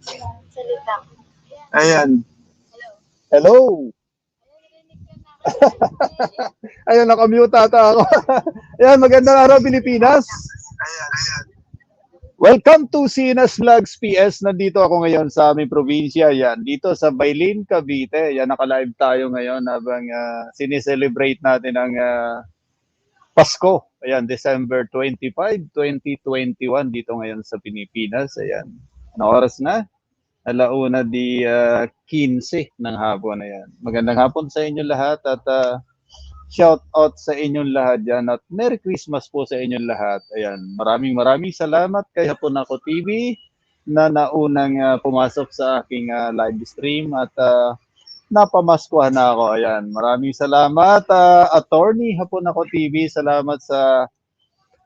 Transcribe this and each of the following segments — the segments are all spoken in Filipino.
Salita. Ayan. Hello. Ayun, nakamute ata ako. Ayan, magandang araw Pilipinas. Welcome to Sinas Vlogs PS. Nandito ako ngayon sa aming probinsya. Yan, dito sa Bailin, Cavite. Yan, naka-live tayo ngayon habang sineselebrate natin ang Pasko. Ayan, December 25, 2021 dito ngayon sa Pilipinas. Ayan. Ano oras na? Alauna di 15 ng hapon. Ayan. Magandang hapon sa inyo lahat at shout out sa inyong lahat dyan at Merry Christmas po sa inyong lahat. Ayan, maraming salamat kay Hapon Ako TV na naunang pumasok sa aking live stream at napamaskuhan na ako. Ayan, maraming salamat Attorney Hapon Ako TV. Salamat sa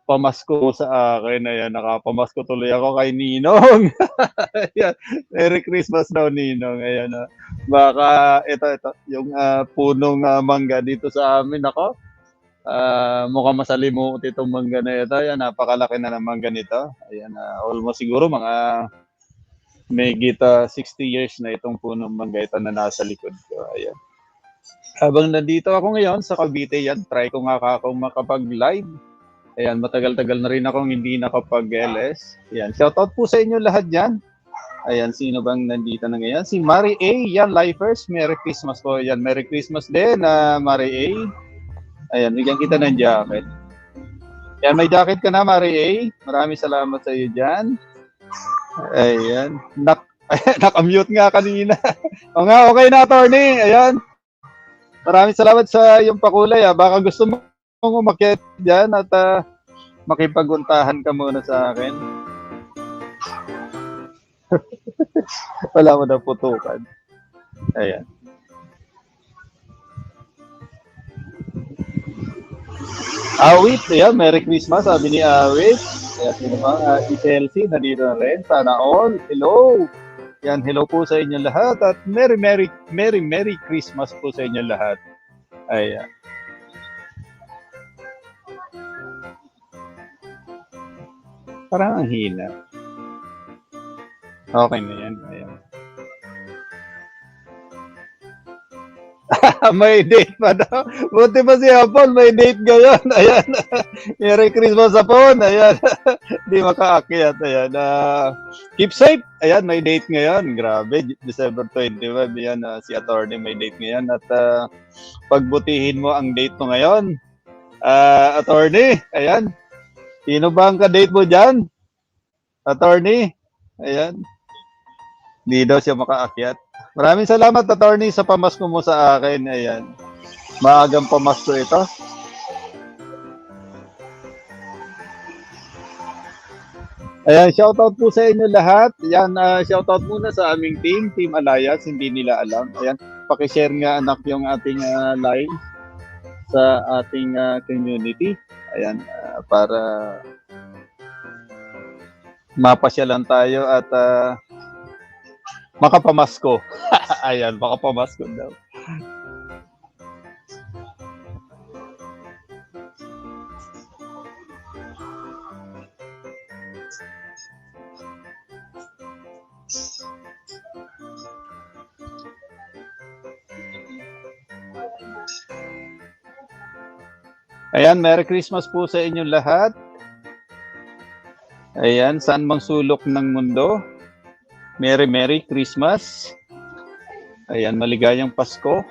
pamasko mo sa akin. Ayan, nakapamasko tuloy ako kay Ninong. Ayan, Merry Christmas daw Ninong. Ayan, baka ito yung punong mangga dito sa amin ako. Mukhang masalimuot itong mangga na ito. Ayan, napakalaki na ng mangga nito. Ayan, almost siguro mga may gita 60 years na itong punong mangga ito na nasa likod ko. Ayan. Habang nandito ako ngayon sa Cavite, yan, try ko nga akong makapag-live. Ayan, matagal-tagal na rin akong hindi nakapag-LS. Ayan, shoutout po sa inyo lahat dyan. Ayan, sino bang nandito na ngayon? Si Mary A. Yan, Lifers. Merry Christmas po. Yan, Merry Christmas din, Mary A. Ayan, bigyan kita ng jacket. Yan, may jacket ka na, Mary A. Maraming salamat sa iyo dyan. Ayan. Nakamute nga kanina. O nga, okay na, attorney. Ayan. Maraming salamat sa iyong pakulay. Baka gusto mo umakyat dyan at makipaguntahan ka muna sa akin. Wala mo na putukan. Ayan. Awit, ayan, Merry Christmas, sabi ni Awit. Ayan, sino ba? Si Chelsea, nandito na rin. Sana all. Hello. Yan, hello po sa inyo lahat at Merry Christmas po sa inyo lahat. Ayan. Parang ang hina. Okay na yan. Ayan. May date pa daw. Buti pa si Hapon, may date ngayon. Ayan. Merry Christmas Hapon. Ayan. Hindi makaakyat. Ayan. Keep safe. Ayan, may date ngayon. Grabe. December 25. Ayan, si attorney may date ngayon. At pagbutihin mo ang date mo ngayon. Attorney. Ayan. Sino ba ang ka-date mo dyan? Attorney. Ayan. Hindi daw siya makaakyat. Maraming salamat, attorney, sa pamasko mo sa akin. Ayan. Maagang pamasko ito. Ayan, shoutout po sa inyo lahat. Ayan, shoutout muna sa aming Team Alliance, hindi nila alam. Ayan, pakishare nga anak yung ating live sa ating community. Ayan, para mapasyalan tayo at makapamasko. Ayan, makapamasko daw. Ayan, Merry Christmas po sa inyong lahat. Ayan, saan mang sulok ng mundo. Merry Christmas. Ayan, maligayang Pasko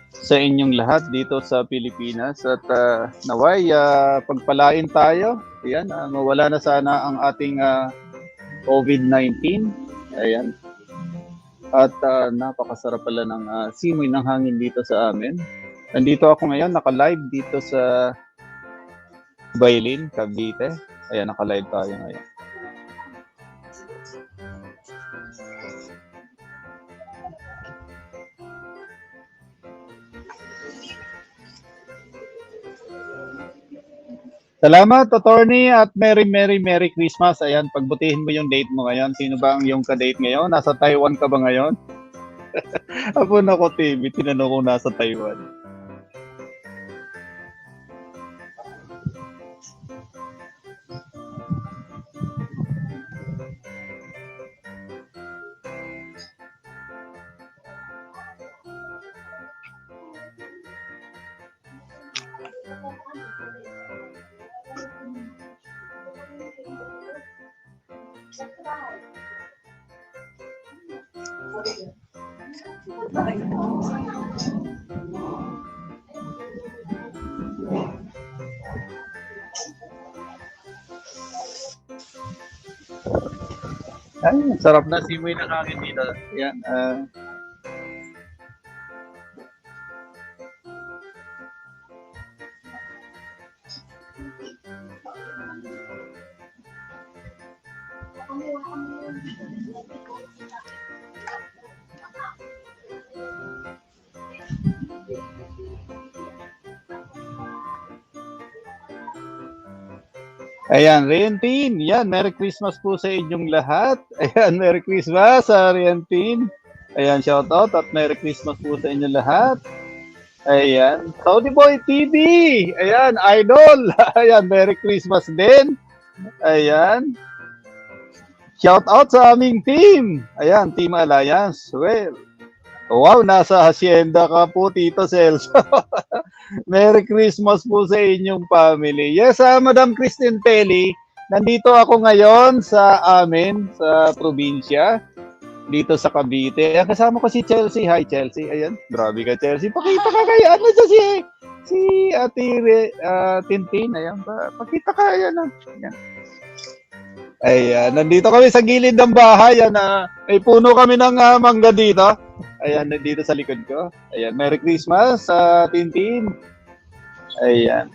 sa inyong lahat dito sa Pilipinas. At naway, pagpalain tayo. Ayan, mawala na sana ang ating COVID-19. Ayan. At napakasarap pala ng simoy ng hangin dito sa amin. Nandito ako ngayon, naka-live dito sa Bailin, Cavite. Ayan, naka-live tayo ngayon. Salamat, attorney, at Merry Christmas. Ayan, pagbutihin mo yung date mo ngayon. Sino ba ang yung ka-date ngayon? Nasa Taiwan ka ba ngayon? Hapon Ako TV, tinanong ko nasa Taiwan. Ay, sarap na simoy ng hangin dito. Yan. Ayan, Rientin. Yan, Merry Christmas po sa inyong lahat. Ayan, Merry Christmas sa Rientin. Ayan, shoutout at Merry Christmas po sa inyong lahat. Ayan, Saudi Boy TV. Ayan, idol. Ayan, Merry Christmas din. Ayan. Shoutout sa aming team. Ayan, Team Alliance. Well, wow, nasa hacienda ka po, Tito Celso. Merry Christmas po sa inyong family. Yes, Madam Christine Telly, nandito ako ngayon sa amin, sa probinsya, dito sa Cavite. Ayan, kasama ko si Chelsea. Hi, Chelsea. Ayan, grabe ka, Chelsea. Pakita ka kaya. Ano sa si Ate Tintin. Ayan, pakita ka. Ayan. Ayan. Ayan, nandito kami sa gilid ng bahay. Ayan, may puno kami ng mangga dito. Ayan, nandito sa likod ko. Ayan, Merry Christmas sa Tintin. Ayan.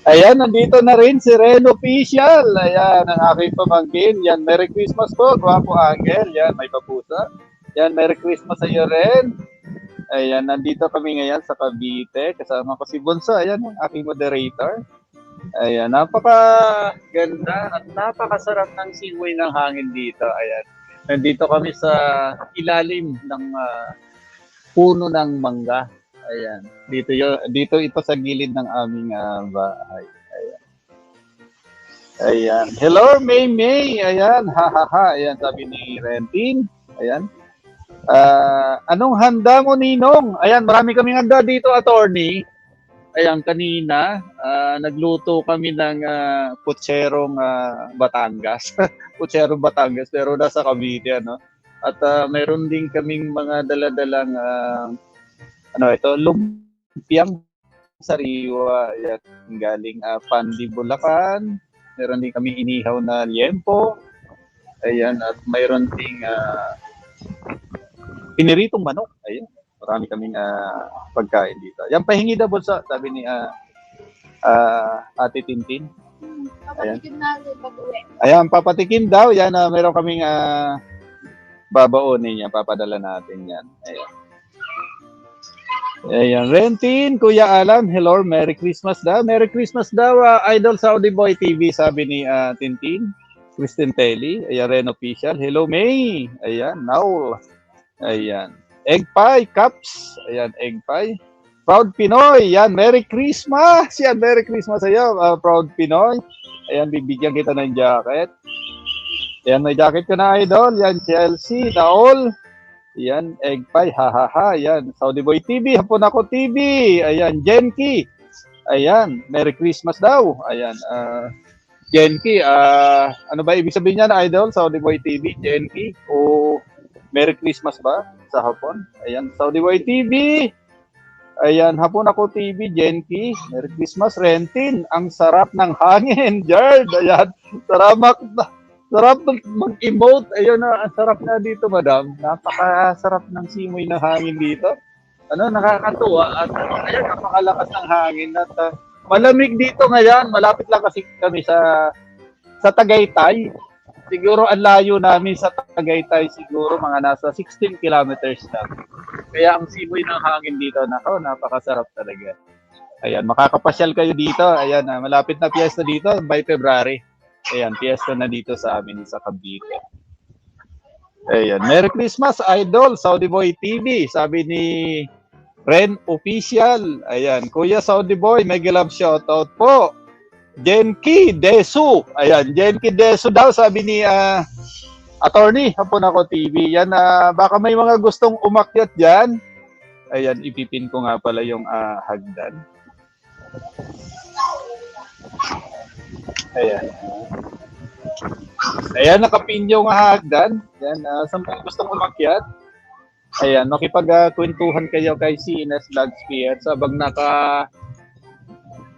Ayan, nandito na rin si Ren Official. Ayan, ang aking pamangkin. Yan, Merry Christmas po, Guwapo Angel. Yan, may papusa. Yan, Merry Christmas sa iyo, Ren. Ayan, nandito kami ngayon sa Cavite. Kasama ko si Bonso. Ayan, ang aking moderator. Ayan, napakaganda at napakasarap ng simoy ng hangin dito. Ayan. Nandito kami sa ilalim ng puno ng mangga. Ayan. Dito ito sa gilid ng aming bahay. Ayan. Ayan. Hello, May May. Ayan. Ha ha ha. Ayan, sabi ni Rentin. Ayan. Anong handa mo, Ninong? Ayan, marami kaming handa dito, attorney. Ayan, kanina, nagluto kami ng putserong Batangas. Putserong Batangas, pero nasa Cavite, ano? At mayroon din kaming mga daladalang, lumpiang sariwa. Ayan, galing Pandi, Bulacan. Meron din kami inihaw na liempo. Ayan, at mayroon ding piniritong manok. Ayan. Marami kaming pagkain dito. Yan, pahingi daw sa sabi ni Ate Tintin. Papatikim na pag-uwi. Ayan, papatikim daw. Yan, meron kaming babaonin yan. Papadala natin yan. Ayan. Ayan, Rentin, Kuya Alan, hello, Merry Christmas daw. Merry Christmas daw, Idol Saudi Boy TV, sabi ni Tintin. Christine Telly. Ayan, Ren Official. Hello, May. Ayan, now. Ayan. Egg pie, cups. Ayan, egg pie. Proud Pinoy. Yan, Merry Christmas. Yan, Merry Christmas sa iyo, Proud Pinoy. Ayan, bibigyan kita ng jacket. Ayan, may jacket ka na, idol. Yan, Chelsea, Daol. Ayan, egg pie, ha ha ha. Ayan, Saudi Boy TV, Hapon Ako TV. Ayan, Jenki. Ayan, Merry Christmas daw. Ayan, Jenki, ano ba ibig sabihin niya na, idol? Saudi Boy TV, Jenki. O Merry Christmas ba sa hapon? Ayan, Saudi Boy TV. Ayan, Hapon Ako TV, Jenki. Merry Christmas, Rentin. Ang sarap ng hangin, Jard. Ayan, sarap mag-emote. Ayun, ang sarap na dito, madam. Napakasarap ng simoy ng hangin dito. Ano, nakakatuwa. At ayan, napakalakas ng hangin. At malamig dito ngayon. Malapit lang kasi kami sa Tagaytay. Siguro ang layo namin sa Tagaytay, siguro mga nasa 16 kilometers lang. Kaya ang simoy ng hangin dito, napakasarap talaga. Ayan, makakapasyal kayo dito. Ayan, malapit na piyesta dito by February. Ayan, piyesta na dito sa amin sa Cavite. Ayan, Merry Christmas, Idol, Saudi Boy TV. Sabi ni Ren Official. Ayan, Kuya Saudi Boy, mega love shoutout po. Jenki Desu. Ayan, Jenki Desu daw, sabi ni attorney, Hapon Ako TV. Yan, baka may mga gustong umakyat dyan. Ayan, ipipin ko nga pala yung hagdan. Ayan. Ayan, nakapin yung hagdan. Ayan, saan pa gustong umakyat? Ayan, makipag-kwentuhan kayo kay CNS Vlogs PH habang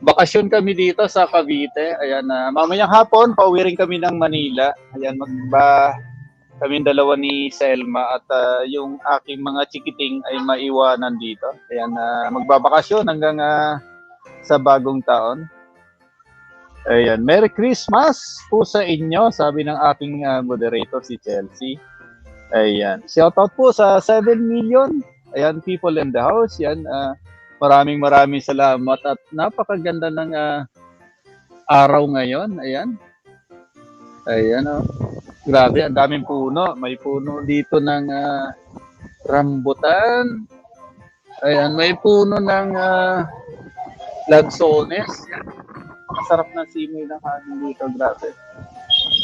bakasyon kami dito sa Cavite. Ayan, mamayang hapon, pauwi rin kami ng Manila. Ayan, kami dalawa ni Selma at yung aking mga chikiting ay maiwanan dito. Ayan, magbabakasyon hanggang sa bagong taon. Ayan, Merry Christmas po sa inyo, sabi ng aking moderator si Chelsea. Ayan, shoutout po sa 7 million. Ayan, people in the house. Yan, maraming salamat at napakaganda ng araw ngayon. Ayan. Ayan, oh. Grabe, ang daming puno. May puno dito ng rambutan. Ayan, may puno ng lansones. Masarap na simoy ng hangin dito, grabe.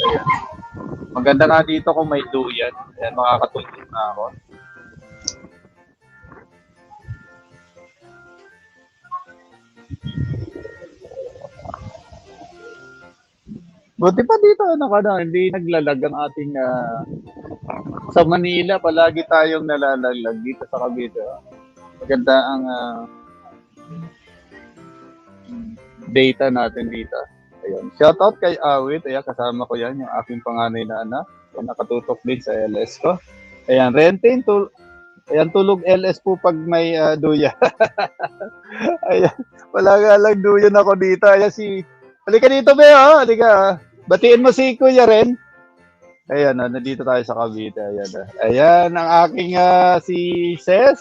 Ayan. Maganda nga dito kung may duyan. Ayan, makakatulog na ako. Buti pa dito, hindi naglalag ang ating sa Manila, palagi tayong nalalalag dito sa Cavite. Maganda ang data natin dito. Ayun. Shoutout kay Awit. Ayan, kasama ko yan, yung aking panganay na anak. Ayan, nakatutok din sa LS ko. Ayan, Rentin, ayan, tulog LS po pag may duya. Ayan, wala nga lang duyan ako dito. Ayan, halika dito, Beo. Halika. Batiin mo si Kuya Ren. Ayan, nandito tayo sa Cavite. Ayan, ayan ang aking si Ses.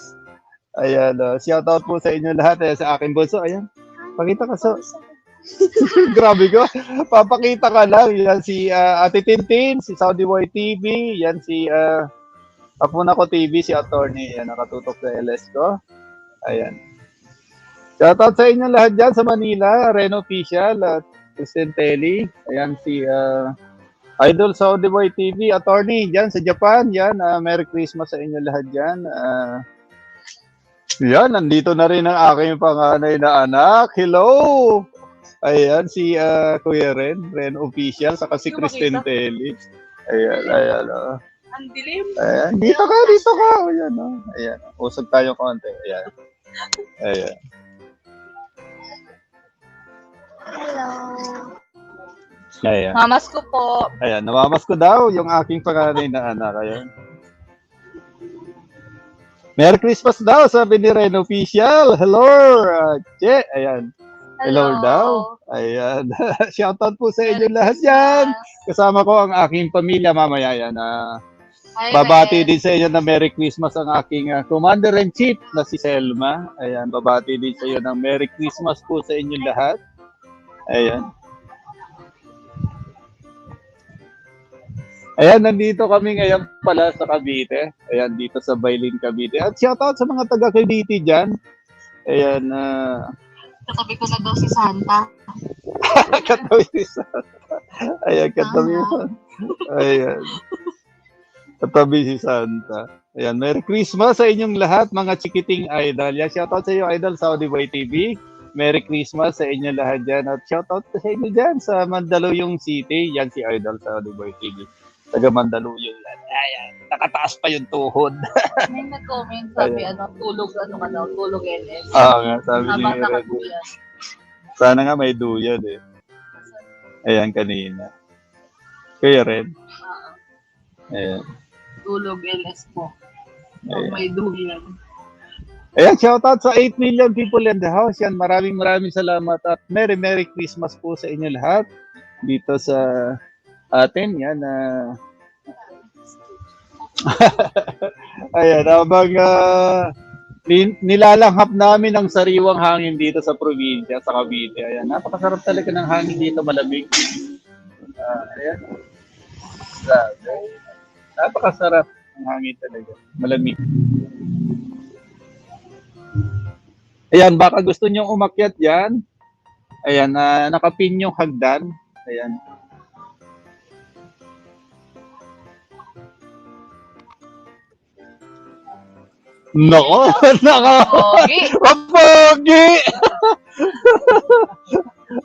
Ayan, shoutout po sa inyo lahat. Ayan, sa aking bunso. Ayan, pakita ka so. Grabe ko. Papakita ka lang. Yan si Ate Tintin, si Saudi Boy TV. Yan si Apuna ko TV, si attorney. Yan, nakatutok sa LS ko. Ayan. Shoutout sa inyo lahat dyan sa Manila. Reno Official at Kristen Telly. Ayan si Idol Saudi Boy TV. Attorney dyan sa Japan. Yan. Merry Christmas sa inyo lahat dyan. Yan, nandito na rin ang aking panganay na anak. Hello! Ayan, si Kuya Ren Official, saka si Kristen Telly. Ayan, ayan. Ang dilim. Ayan, dito ka. Ayan, ayan. Usog tayo konti. Ayan. Ayan. Hello. Ayan. Mamas ko po. Ayan, namamas ko daw yung aking panganay na anak. Ayan. Merry Christmas daw, sabi ni Ren Official. Hello, Che. Ayan. Hello daw. Ayan. Shoutout po sa inyo lahat yan. Kasama ko ang aking pamilya mamaya yan. Babati din sa inyo na Merry Christmas ang aking Commander-in-Chief na si Selma. Ayan. Babati din sa inyo ng Merry Christmas po sa inyo lahat. Ayan. Ayan, nandito kami ngayon pala sa Cavite. Ayan, dito sa Bailin, Cavite. At shoutout sa mga taga-Cavite dyan. Ayan, Katabi ko na daw si Santa. katabi si Santa. Ayan, katabi mo. Ayan. Katabi si Santa. Ayan, Merry Christmas sa inyong lahat, mga chikiting idol. Yan, shoutout sa iyo, Idol Saudi Boy TV. Merry Christmas sa inyong lahat dyan. At shoutout sa inyo dyan sa Mandaluyong City. Yan si Idol Saudi Boy TV. Taga Mandaluyong yan. Ayan, nakataas pa yung tuhod. May nag-comment, sabi, tulog LS. Nga, sabi ni Habang Red. nakaduyan. Sana nga may duyan eh. Ayan, kanina. Kuya Red. Ayan. Tulog LS po. Ayan. May duyan. Ayan, shoutout sa 8 million people in the house. Yan, maraming salamat at Merry Christmas po sa inyo lahat dito sa atin. Yan, ayan, habang nilalanghap namin ang sariwang hangin dito sa probinsya, sa Cavite. Ayan, napakasarap talaga ng hangin dito, malamig. Ayan. Napakasarap ng hangin talaga, malamig. Ayan, baka gusto nyong umakyat yan. Ayan, nakapin yung hagdan. Ayan. Nako, nako. Pogi. Pogi!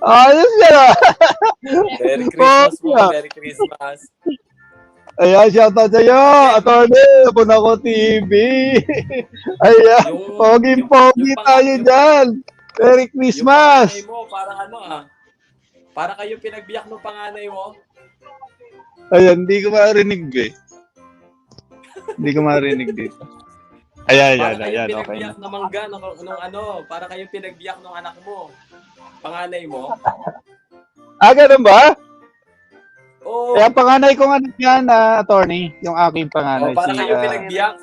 Ayos yan ah. Merry Christmas po, Pogi ah. Merry Christmas. Ayan, shoutout sa'yo. Attorney, Puna ko TV. Ayan, pogi-pogi tayo dyan. Merry Yung Christmas. panganay mo, parang ano para kayo pinagbiyak ng panganay mo. Ayan, hindi ko marinig eh. Hindi ko marinig dito. Ayan, Para kayo okay na. pinagbiyak ng mangga nung ano, para kayo pinagbiyak ng anak mo. Panganay mo. Ganun ba? Oo. Ang panganay kong anak yan, attorney. Yung aking panganay. Para kayo pinagbiyak.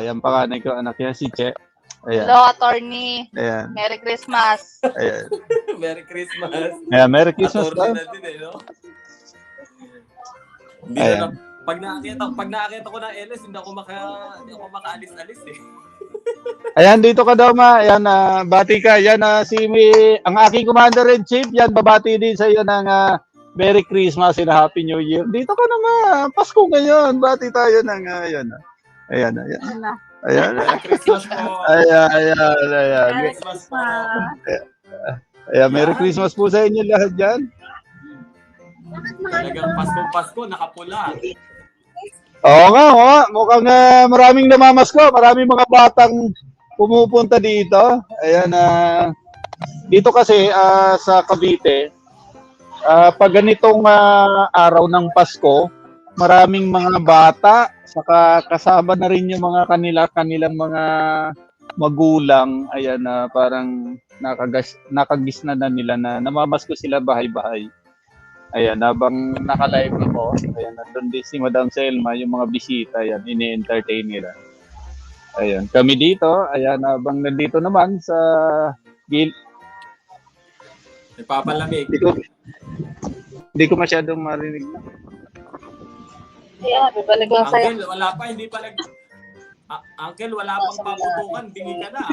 Yung panganay ko anak yan, si Che. Ayan. Hello, attorney. Ayan. Merry Christmas. Ayan. Merry Christmas. Ayan, Merry Christmas Attorney daw. na din no? Hindi na, pag nakakita ko ng LS, hindi ako makaalis-alis eh. Ayan, dito ka daw ma. Ayan, bati ka. Ayan, ang aking Commander-in-Chief. Yan, babati din sa iyo ng Merry Christmas and Happy New Year. Dito ka naman. Pasko ngayon. Bati tayo ng ayan. Ayan. Ayan. Merry Christmas po. Ayan. Merry Christmas po. Ayan, Merry Christmas po sa inyo lahat dyan. Talagang Pasko, nakapula. Oo nga. Mukhang maraming namamasko. Maraming mga batang pumupunta dito. Ayan, dito kasi sa Cavite, pag ganitong araw ng Pasko, maraming mga bata, saka kasama na rin yung mga kanilang mga magulang. Ayan, parang nakagisna na nila na namamasko sila bahay-bahay. Ayan, habang naka-live ako, ayan, nandun din si Madam Selma, yung mga bisita, ayan, ini-entertain nila. Ayan, kami dito, ayan, habang nandito naman sa Nagpapalamig. Hindi ko masyadong marinig na. Ayan, bibalik lang sa'yo. Uncle, wala pa, hindi pa Uncle, wala pang paputukan, bingi ka na.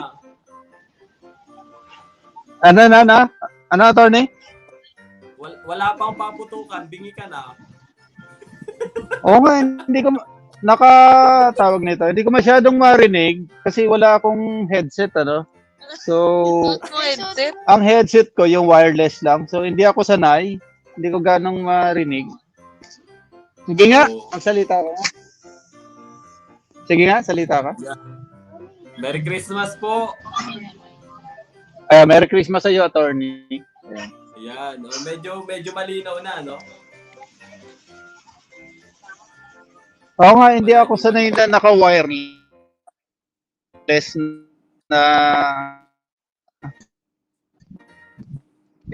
Ano, attorney? Wala pang paputukan, bingi ka na. Oo nga, hindi ko tawag nito. Hindi ko masyadong marinig kasi wala akong headset, ano. So, ang headset ko yung wireless lang. So, hindi ako sanay. Hindi ko ganong marinig. Sige nga, magsalita ka. Sige nga, salita ka. Merry Christmas po. Merry Christmas sa iyo, attorney. Ayan, medyo malinaw na, no? Oo nga, hindi ako sanay na naka-wireless na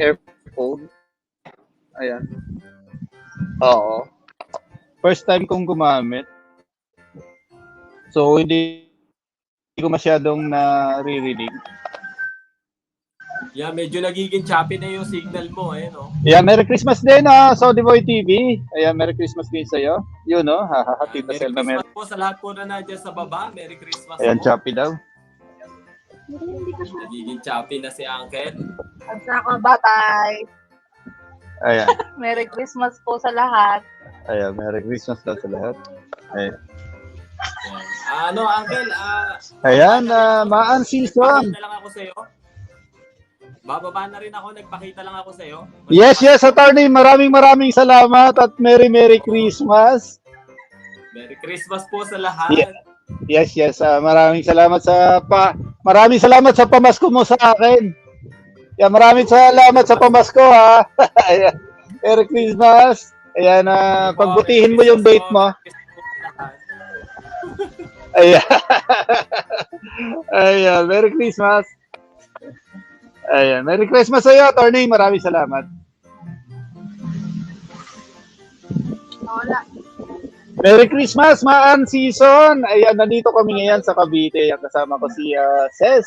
earphone. Ayan. Oo. First time kong gumamit. So, hindi ko masyadong naririnig. Yeah, medyo nagiging choppy na yung signal mo, no? Yeah, Merry Christmas din, Saudi Boy TV. Ayan, Merry Christmas din sa'yo. Yun, no? Tita Merry Selma. Christmas po sa lahat po na nandiyan sa baba. Merry Christmas Ayan, po. choppy daw. Nagiging choppy na si Uncle. At ako, batay. Ayan. Merry Christmas po sa lahat. Ayan, Merry Christmas daw sa lahat. Ayan. Uncle? Ayan, maan season. Nagpakita lang ako sa'yo. Bababa na rin ako, nagpakita lang ako sa'yo. Yes, attorney. Maraming salamat at Merry Christmas. Merry Christmas po sa lahat. Yes. Maraming salamat sa pamasko mo sa akin. Yeah, maraming salamat sa pamasko, ha. Ayan. Merry Christmas. Ayan, pagbutihin mo yung date mo. Ayan. Ayan, Merry Christmas. Ayan, Merry Christmas sa iyo, attorney. Maraming salamat. Wala. Merry Christmas, maan season. Ayan, nandito kami ngayon sa Cavite. Kasama ko si Ces.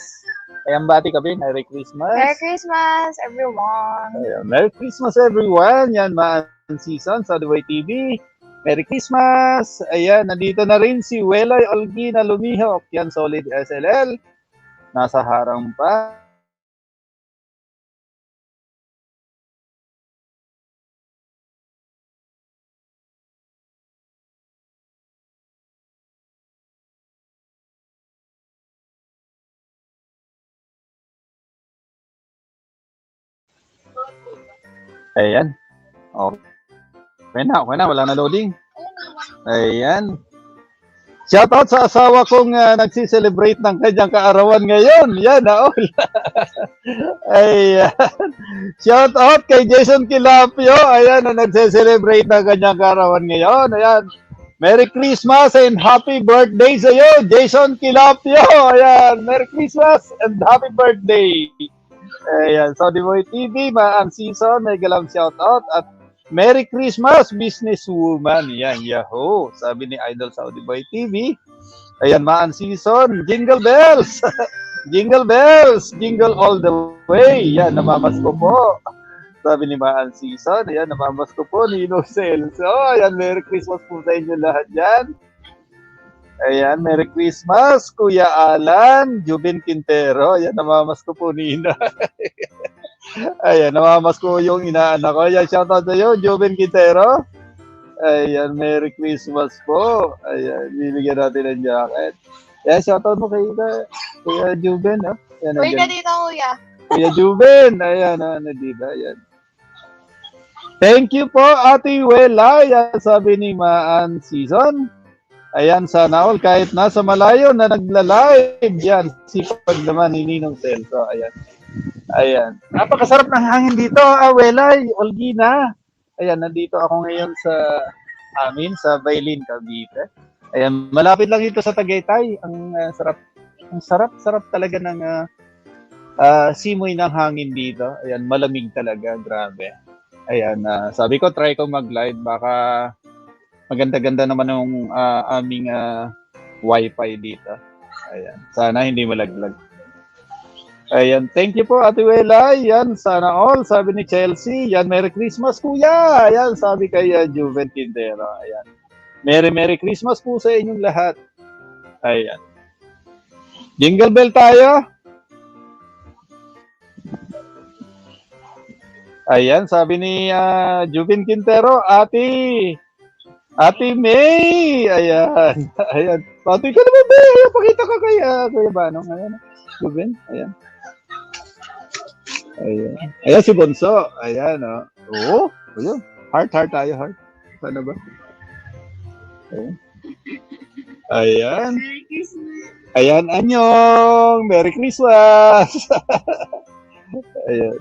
Ayan, bati kami. Merry Christmas. Merry Christmas, everyone. Ayan, Merry Christmas, everyone. Yan, maan season sa The Way TV. Merry Christmas. Ayan, nandito na rin si Welay Olgina Lumihok. Yan, Solid SLL. Nasa harang pa. Ayan. Okay na. Wala na loading. Ayan. Shoutout sa asawa kong nagsiselebrate ng kanyang kaarawan ngayon. Yan, Naol. Ayan. Shoutout kay Jason Kilapio. Ayan, na nagsiselebrate ng kanyang kaarawan ngayon. Ayan. Merry Christmas and happy birthday sa iyo, Jason Kilapio. Ayan. Merry Christmas and happy birthday. Ayan. Saudi Boy TV, ang season. May galang shoutout. At Merry Christmas, businesswoman. Yan, yahoo. Sabi ni Idol Saudi Boy TV. Ayan, maan season. Jingle bells. Jingle bells. Jingle all the way. Yan, namamasko po. Sabi ni maan season. Ayan, namamasko po ni Inocel. So, ayan, Merry Christmas po sa inyo lahat dyan. Ayan, Merry Christmas, Kuya Alan, Jubin Quintero. Ayan, namamasko po ni Ina. Ayan, namamas ko yung inaanak ko. Ayan, shoutout sa iyo, Joven Quintero. Ayan, Merry Christmas po. Ayan, bibigyan natin ng jacket. Ayan, shoutout mo kay Kuya Joven. Oh. Ayan, Uy, na dito, kuya. Kuya Joven. Ayan, nandito. Ayan. Thank you po, Ate Wela. Ayan, sabi ni Maan Season. Ayan, sana all, kahit nasa malayo na nagla-live. Yan, sipag naman ni Ninong Celso. Ayan. Ayan. Napakasarap ng hangin dito, Awelay, Olgina. Ayan, nandito ako ngayon sa amin, sa Bailin, Cavite. Ayan, malapit lang ito sa Tagaytay. Ang sarap talaga ng simoy ng hangin dito. Ayan, malamig talaga, grabe. Ayan, sabi ko, try ko mag-live. Baka maganda-ganda naman yung aming wifi dito. Ayan, sana hindi malaglag. Ayan, thank you po, Ate Wela. Yan, sana all. Sabi ni Chelsea, yan, Merry Christmas, Kuya. Ayan, sabi kay Juven Quintero. Ayan. Merry Christmas po sa inyong lahat. Ayan. Jingle bell tayo. Ayan, sabi ni Juven Quintero, Ate May. Ayan. Ayan. Pati ka naman, May. Ayan, pakita ka kay Kuya Banong. Ayan. Juven. Ayan. Ayan. Ayan si Bonso. Ayan, oh. Oo. Ayun. Heart tayo, heart. Paano ba? Ayan. Ayan. Ayan, anyong. Merry Christmas. Ayan.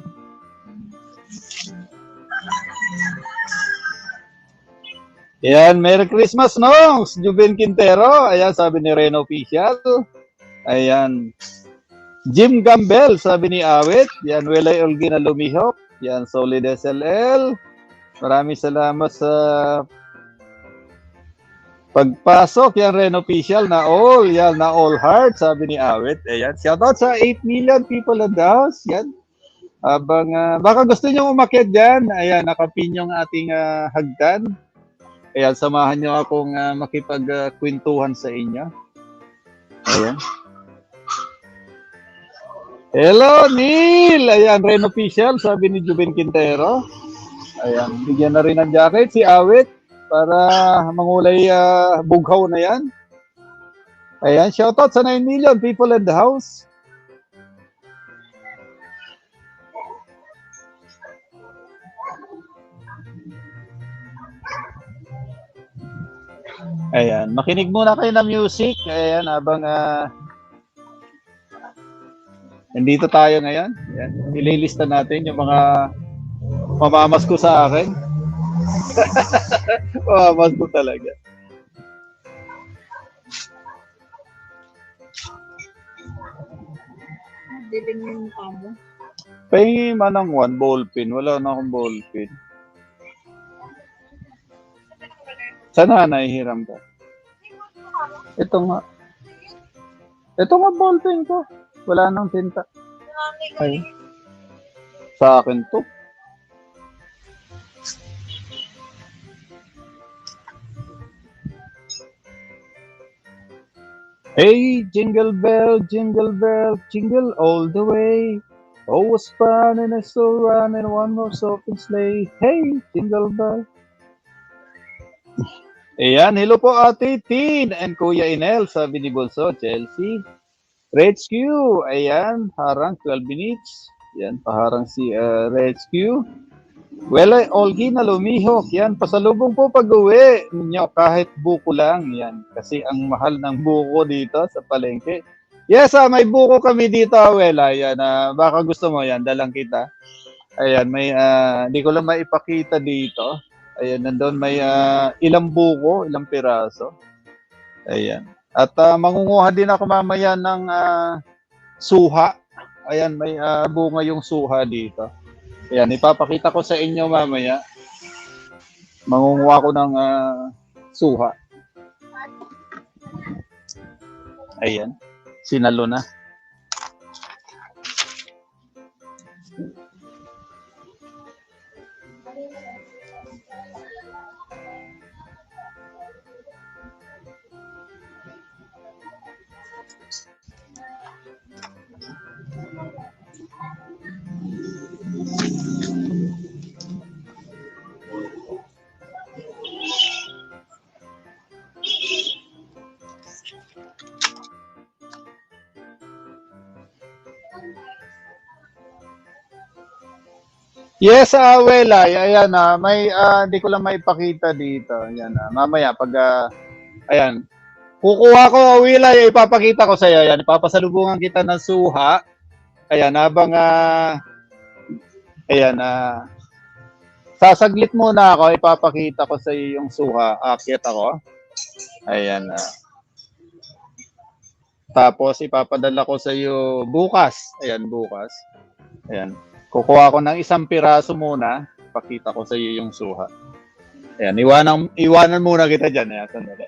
Ayan, Merry Christmas, Nongs. Juven Quintero. Ayan, sabi ni Reno Official. Ayan. Jim Gambel, sabi ni Awit. Yan, Welay Olgina Lumihok. Yan, Solid SLL. Maraming salamat sa pagpasok. Yan, Ren Official na all. Yan, na all heart, sabi ni Awit. Ayan, shoutout sa 8 million people in the house. Yan. Habang, baka gusto nyo umakyat dyan. Ayan, nakapin yung ating hagdan. Ayan, samahan nyo akong makipagkwentuhan sa inyo. Ayan. Hello, Neil! Ayan, Ren Official, sabi ni Juven Quintero. Ayan, bigyan na rin ng jacket si Awit para mangulay bughaw na yan. Ayan, shoutout sa 9 million people in the house. Ayan, makinig muna kayo ng music. Ayan, habang nandito tayo ngayon. Ayan, ililista natin yung mga mamamasko sa akin. Mamamasko talaga. Dilim yung mukha mo. Pahingi manang one ballpen. Wala na akong ballpen. Sana nahihiram ka. Ito nga. Ito nga ballpen ko. Wala nang tinta. Ay. Sa akin to. Hey, jingle bell, jingle all the way. Oh, was fun and I still run in one more open sleigh. Hey, jingle bell. Ayan, hello po Ate Tin and Kuya Inel, sabi ni Bonso, Chelsea. Rescue, ayan, harang 12 minutes. Ayan, paharang si Rescue. Well, Olgi na lumihok. Yan, pasalubong po pag-uwi ninyo kahit buko lang. Yan, kasi ang mahal ng buko dito sa palengke. Yes, may buko kami dito, Wela. Yan, baka gusto mo yan, dalang kita. Ayan, may, di ko lang maipakita dito. Ayan, nandun may ilang buko, ilang piraso. Ayan. At mangunguha din ako mamaya ng suha. Ayan, may bunga yung suha dito. Ayan, ipapakita ko sa inyo mamaya. Mangunguha ko ng suha. Ayan, sinalo na. Yes, Wela, ayan may di ko lang maipakita dito. Ayan mamaya pag ayan, kukuha ko Wela, ipapakita ko sa iyo. Ayan, ipapasalubungan kita ng suha. Ayan, habang ayan sasaglit muna ako, ipapakita ko sa iyo yung suha. Akyat ako. Ayan tapos ipapadala ko sa iyo bukas. Ayan, bukas. Ayan. Kukuha ko ng isang piraso muna. Pakita ko sa iyo yung suha. Ayan, iwanan muna kita dyan. Ayan, sandali.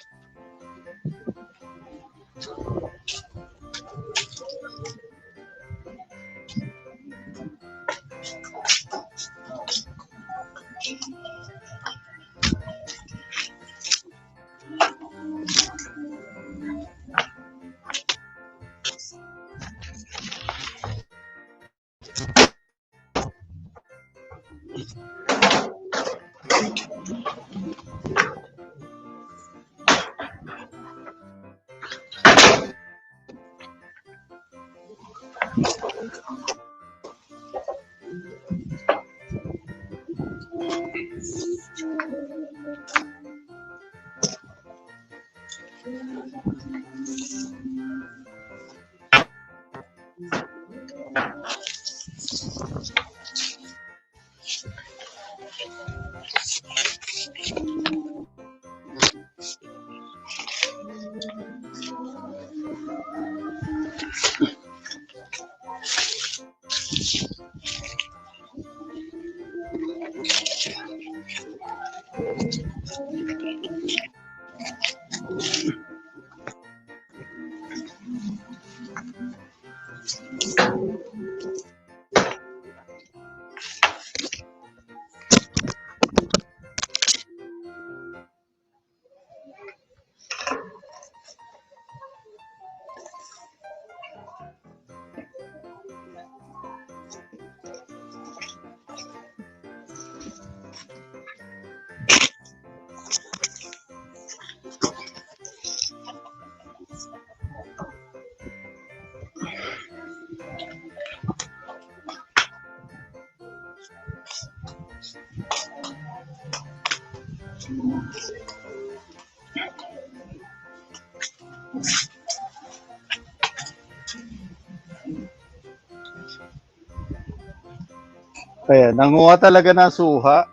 Ayan, nanguha talaga ng suha.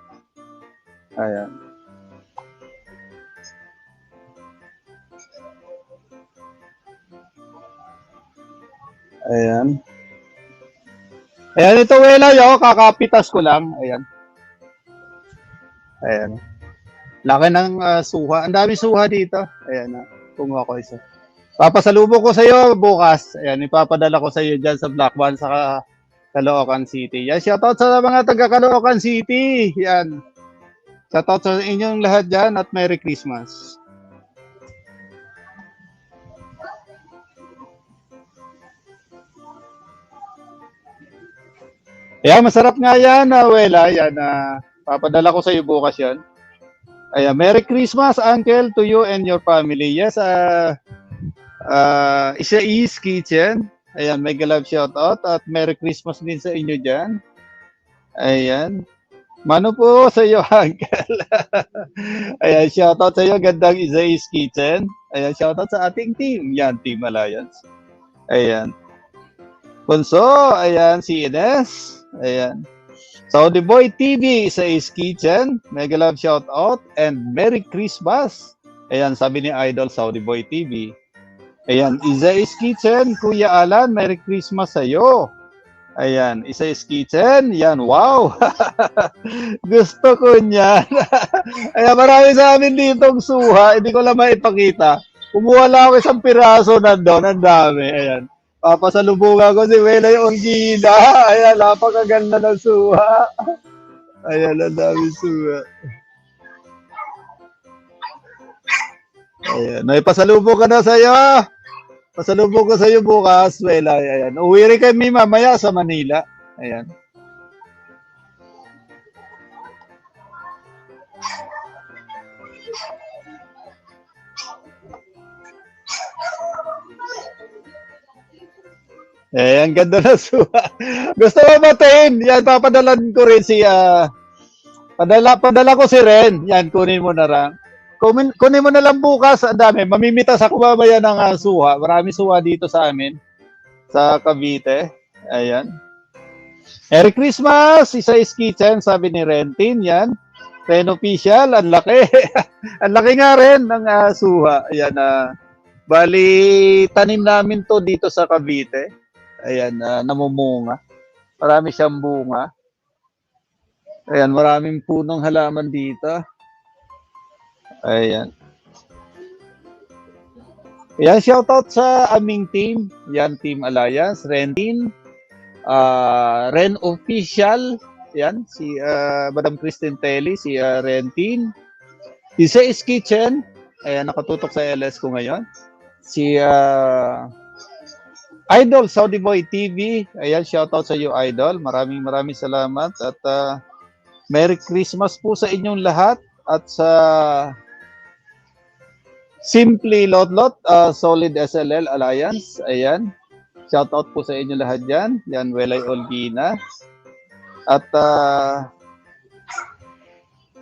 Ayan. Ayan. Ayan, ito Wela, yo, kakapitas ko lang. Ayan. Ayan. Laki ng suha. Ang dami suha dito. Ayan, kumuha ko isa. Papasalubong ko sa iyo bukas. Ayan, ipapadala ko sa iyo diyan sa Black One sa Caloocan City. Yan, shoutout sa mga taga Caloocan City. Yan. Shoutout sa inyong lahat dyan at Merry Christmas. Ayan, masarap nga yan, Wela. Yan, papadala ko sa iyo bukas yan. Ayan, Merry Christmas, Uncle, to you and your family. Yes, Isa East Kitchen. Ayan, mega love shoutout at Merry Christmas din sa inyo dyan. Ayan. Mano po sa iyo, Uncle. Ayan, shoutout sa iyo, gandang Isai's Kitchen. Ayan, shoutout sa ating team. Yan, Team Alliance. Ayan. Bunso, ayan, si Ines. Ayan. Saudi Boy TV, Isai's Kitchen. Mega love shoutout and Merry Christmas. Ayan, sabi ni Idol Saudi Boy TV. Ayan, Isai's Kitchen, Kuya Alan, Merry Christmas sa iyo. Ayan, Isai's Kitchen. Yan, wow. Gusto ko niyan. Ayan, marami sa amin ditong suha. Hindi ko lang maipakita. Kumuha lang ako isang piraso nandun. Ang dami. Ayan. Papasalubungan ko si Welay Ongina. Ayan, napakaganda ng suha. Ayan, ang dami suha. Ayan, may pasalubong ka na sa'yo. Pasalubong ko sa'yo bukas, Welay. Ayan. Uwi rin kami mamaya sa Manila. Ayan. Eh, ang ganda na suha. Gusto mo batiin? Yan, papadalan ko rin si, padala ko si Ren. Yan, kunin mo na lang. Kunin mo na lang bukas. Ang dami. Mamimitas ako mamaya ng suha. Marami suha dito sa amin. Sa Cavite. Ayan. Merry Christmas! Isai's Kitchen, sabi ni Rentin. Yan. Ren Official. Ang laki. Ang laki nga rin ng suha. Ayan. Bali, tanim namin to dito sa Cavite. Ayan, namumunga. Marami siyang bunga. Ayan, maraming punong halaman dito. Ayan. Ayan, shoutout sa aming team. Yan, Team Alliance, Rentin, Ren Official. Yan, si Madam Christine Telly, si Rentin. Isai's Kitchen. Ayan, nakatutok sa LS ko ngayon. Si Idol Saudi Boy TV. Ayan, shoutout sa iyo, Idol. Maraming salamat at Merry Christmas po sa inyong lahat at sa Simply Lotlot, Solid SLL Alliance. Ayan. Shoutout po sa inyo lahat diyan. Yan, Welay Olgina. At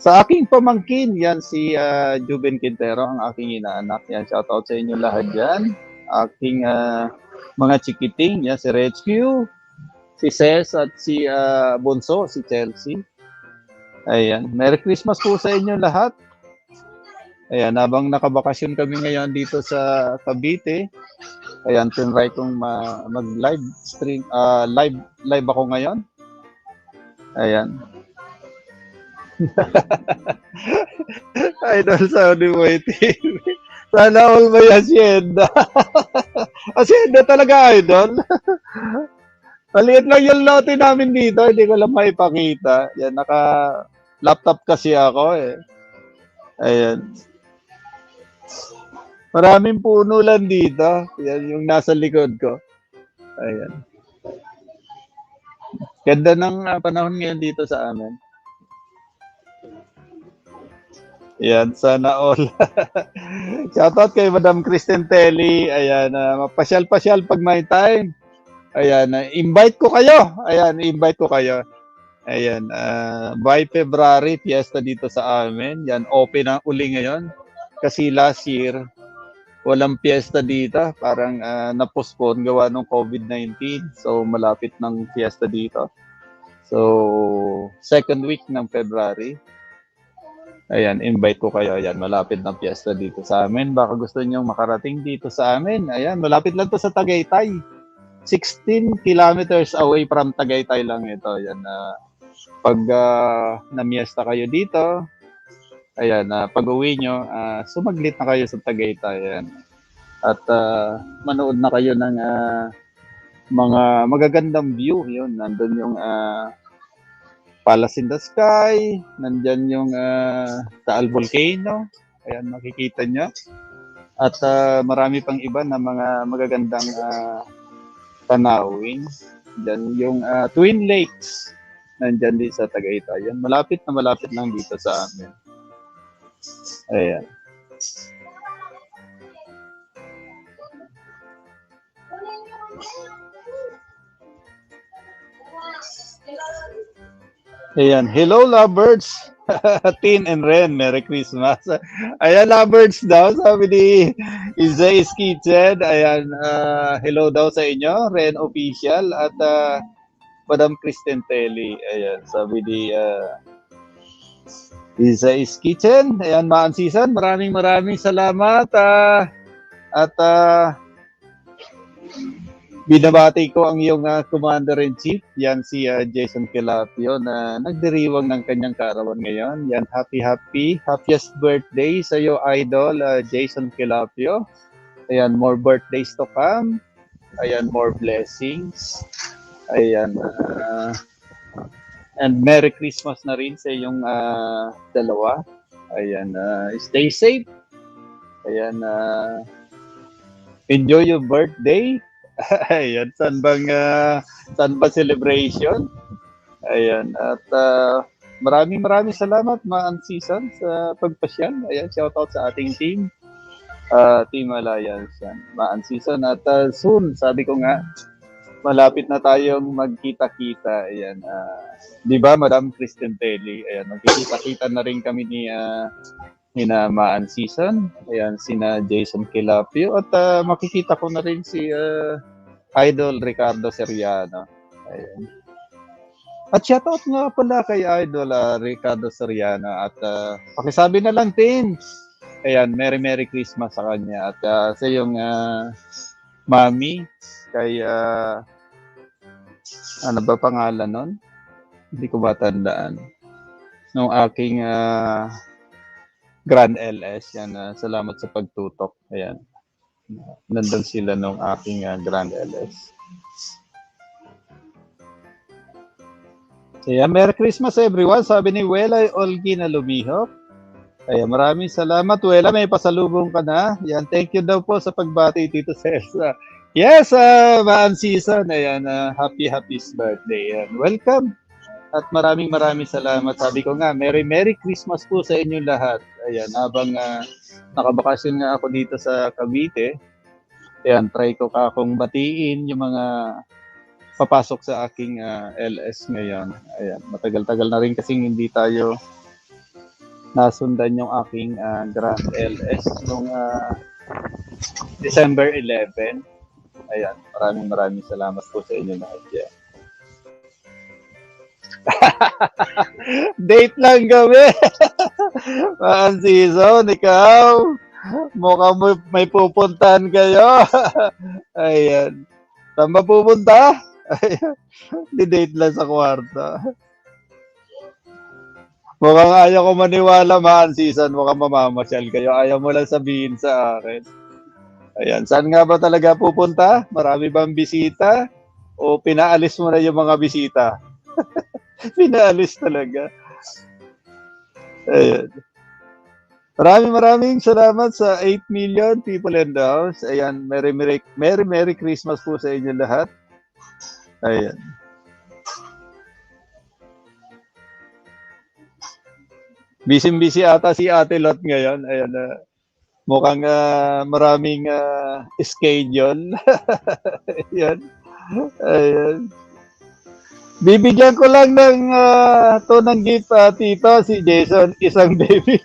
sa aking pamangkin, yan si Juben Quintero, ang aking inaanak. Yan, shoutout sa inyo lahat diyan. Aking mga chikiting, yan si Rescue, si Ces at si Bunso, si Chelsea. Ayan, Merry Christmas po sa inyo lahat. Ayan, habang nakabakasyon kami ngayon dito sa Cavite, ayan, tinry kong mag-live stream, live ako ngayon. Ayan. Idol Saudi Boy TV. Sana all may asyenda. Asyenda talaga, Idol. Maliit lang yung lote namin dito. Hindi ko lang maipakita. Yan, naka-laptop kasi ako eh. Ayan. Maraming puno lang dito. Yan yung nasa likod ko. Ayan. Ganda ng panahon ngayon dito sa amin. Yan, sana all. Shoutout kay Madam Christine Telly. Ayan, mapasyal-pasyal pag may time. Ayan, invite ko kayo. Ayan, invite ko kayo. Ayan, by February, fiesta dito sa amin. Yan, open na uli ngayon. Kasi last year, walang fiesta dito. Parang na-postpone gawa ng COVID-19. So, malapit ng fiesta dito. So, second week ng February. Ayan, invite ko kayo. Ayan, malapit ng fiesta dito sa amin. Baka gusto niyo makarating dito sa amin. Ayan, malapit lang to sa Tagaytay. 16 kilometers away from Tagaytay lang ito. Ayan, pag namiesta kayo dito, ayan, pag uwi nyo, sumaglit na kayo sa Tagaytay. Ayan. At manood na kayo ng mga magagandang view. Yun, nandun yung Palace in the Sky, nandyan yung Taal Volcano, ayan, makikita nyo. At marami pang iba na mga magagandang tanawin. Diyan yung Twin Lakes, nandyan din sa Tagaytay. Yan, malapit lang dito sa amin. Ayan. Ayan, hello lovebirds. Tin and Ren, Merry Christmas. Ayan, lovebirds daw, sabi ni Izay's Kitchen. Ayan, hello daw sa inyo, Ren Official at Madam Kristen Telly. Ayan, sabi ni Izay's Kitchen. Ayan, Maan Season, maraming salamat. At binabati ko ang iyong Commander-in-Chief, yan si Jason Kelapio na nagdiriwang ng kanyang kaarawan ngayon. Yan, happiest birthday sa iyo, Idol Jason Kelapio. Ayan, more birthdays to come. Ayan, more blessings. Ayan, and Merry Christmas na rin sa iyong dalawa. Ayan, stay safe. Ayan, enjoy your birthday. Ayan, saan ba celebration? Ayan, at maraming salamat, Maan Season, sa pagpasyal. Ayan, shoutout sa ating team, Team Alliance, yan, Maan Season. At soon, sabi ko nga, malapit na tayong magkita-kita. Ayan, di ba, Madam Kristen Telly? Ayan, magkikita-kita na rin kami ni Maan Season, ayan, sina Jason Kelapio, at makikita ko na rin si Idol Ricardo Seriano. Ayan. At shoutout nga pala kay Idol Ricardo Seriano at pakisabi na lang din. Ayan, Merry Christmas sa kanya at sa iyong mami kay ano ba pangalan nun? Hindi ko ba tandaan. Nung aking Grand LS, yan, salamat sa pagtutok. Ayan. Nandun sila nung aking Grand LS. Ayan, Merry Christmas everyone. Sabi ni Wela Olgi na lumihok. Ayan, maraming salamat. Wela, may pasalubong ka na. Ayan, thank you daw po sa pagbati, Tito Cesar. Yes, Maan Season. Ayan, happy birthday. Ayan, welcome. At maraming salamat. Sabi ko nga, Merry Christmas po sa inyo lahat. Ayan, habang nakabakasyon nga ako dito sa Cavite, ayan, try ko akong batiin yung mga papasok sa aking LS ngayon. Ayan, matagal-tagal na rin kasing hindi tayo nasundan yung aking Grand LS noong December 11. Ayan, maraming salamat po sa inyo lahat dyan. Date lang kami. Maan Season, ikaw mukhang may pupuntahan kayo. Ayan, saan ba pupunta? Di-date lang sa kwarto. Mukhang ayaw ko maniwala, Maan Season, mukhang mamamasyal kayo. Ayaw mo lang sabihin sa akin. Ayan, saan nga ba talaga pupunta? Marami bang bisita? O pinaalis mo na yung mga bisita? Pinaalis talaga. Ayan. Maraming salamat sa 8 million people in the house. Ayan, Merry Christmas po sa inyo lahat. Ayan. Busy ata si Ate Lot ngayon. Ayan, mukhang maraming schedule. Ayan. Ayan. Bibigyan ko lang ng ng gift, Tito, si Jason, isang baby.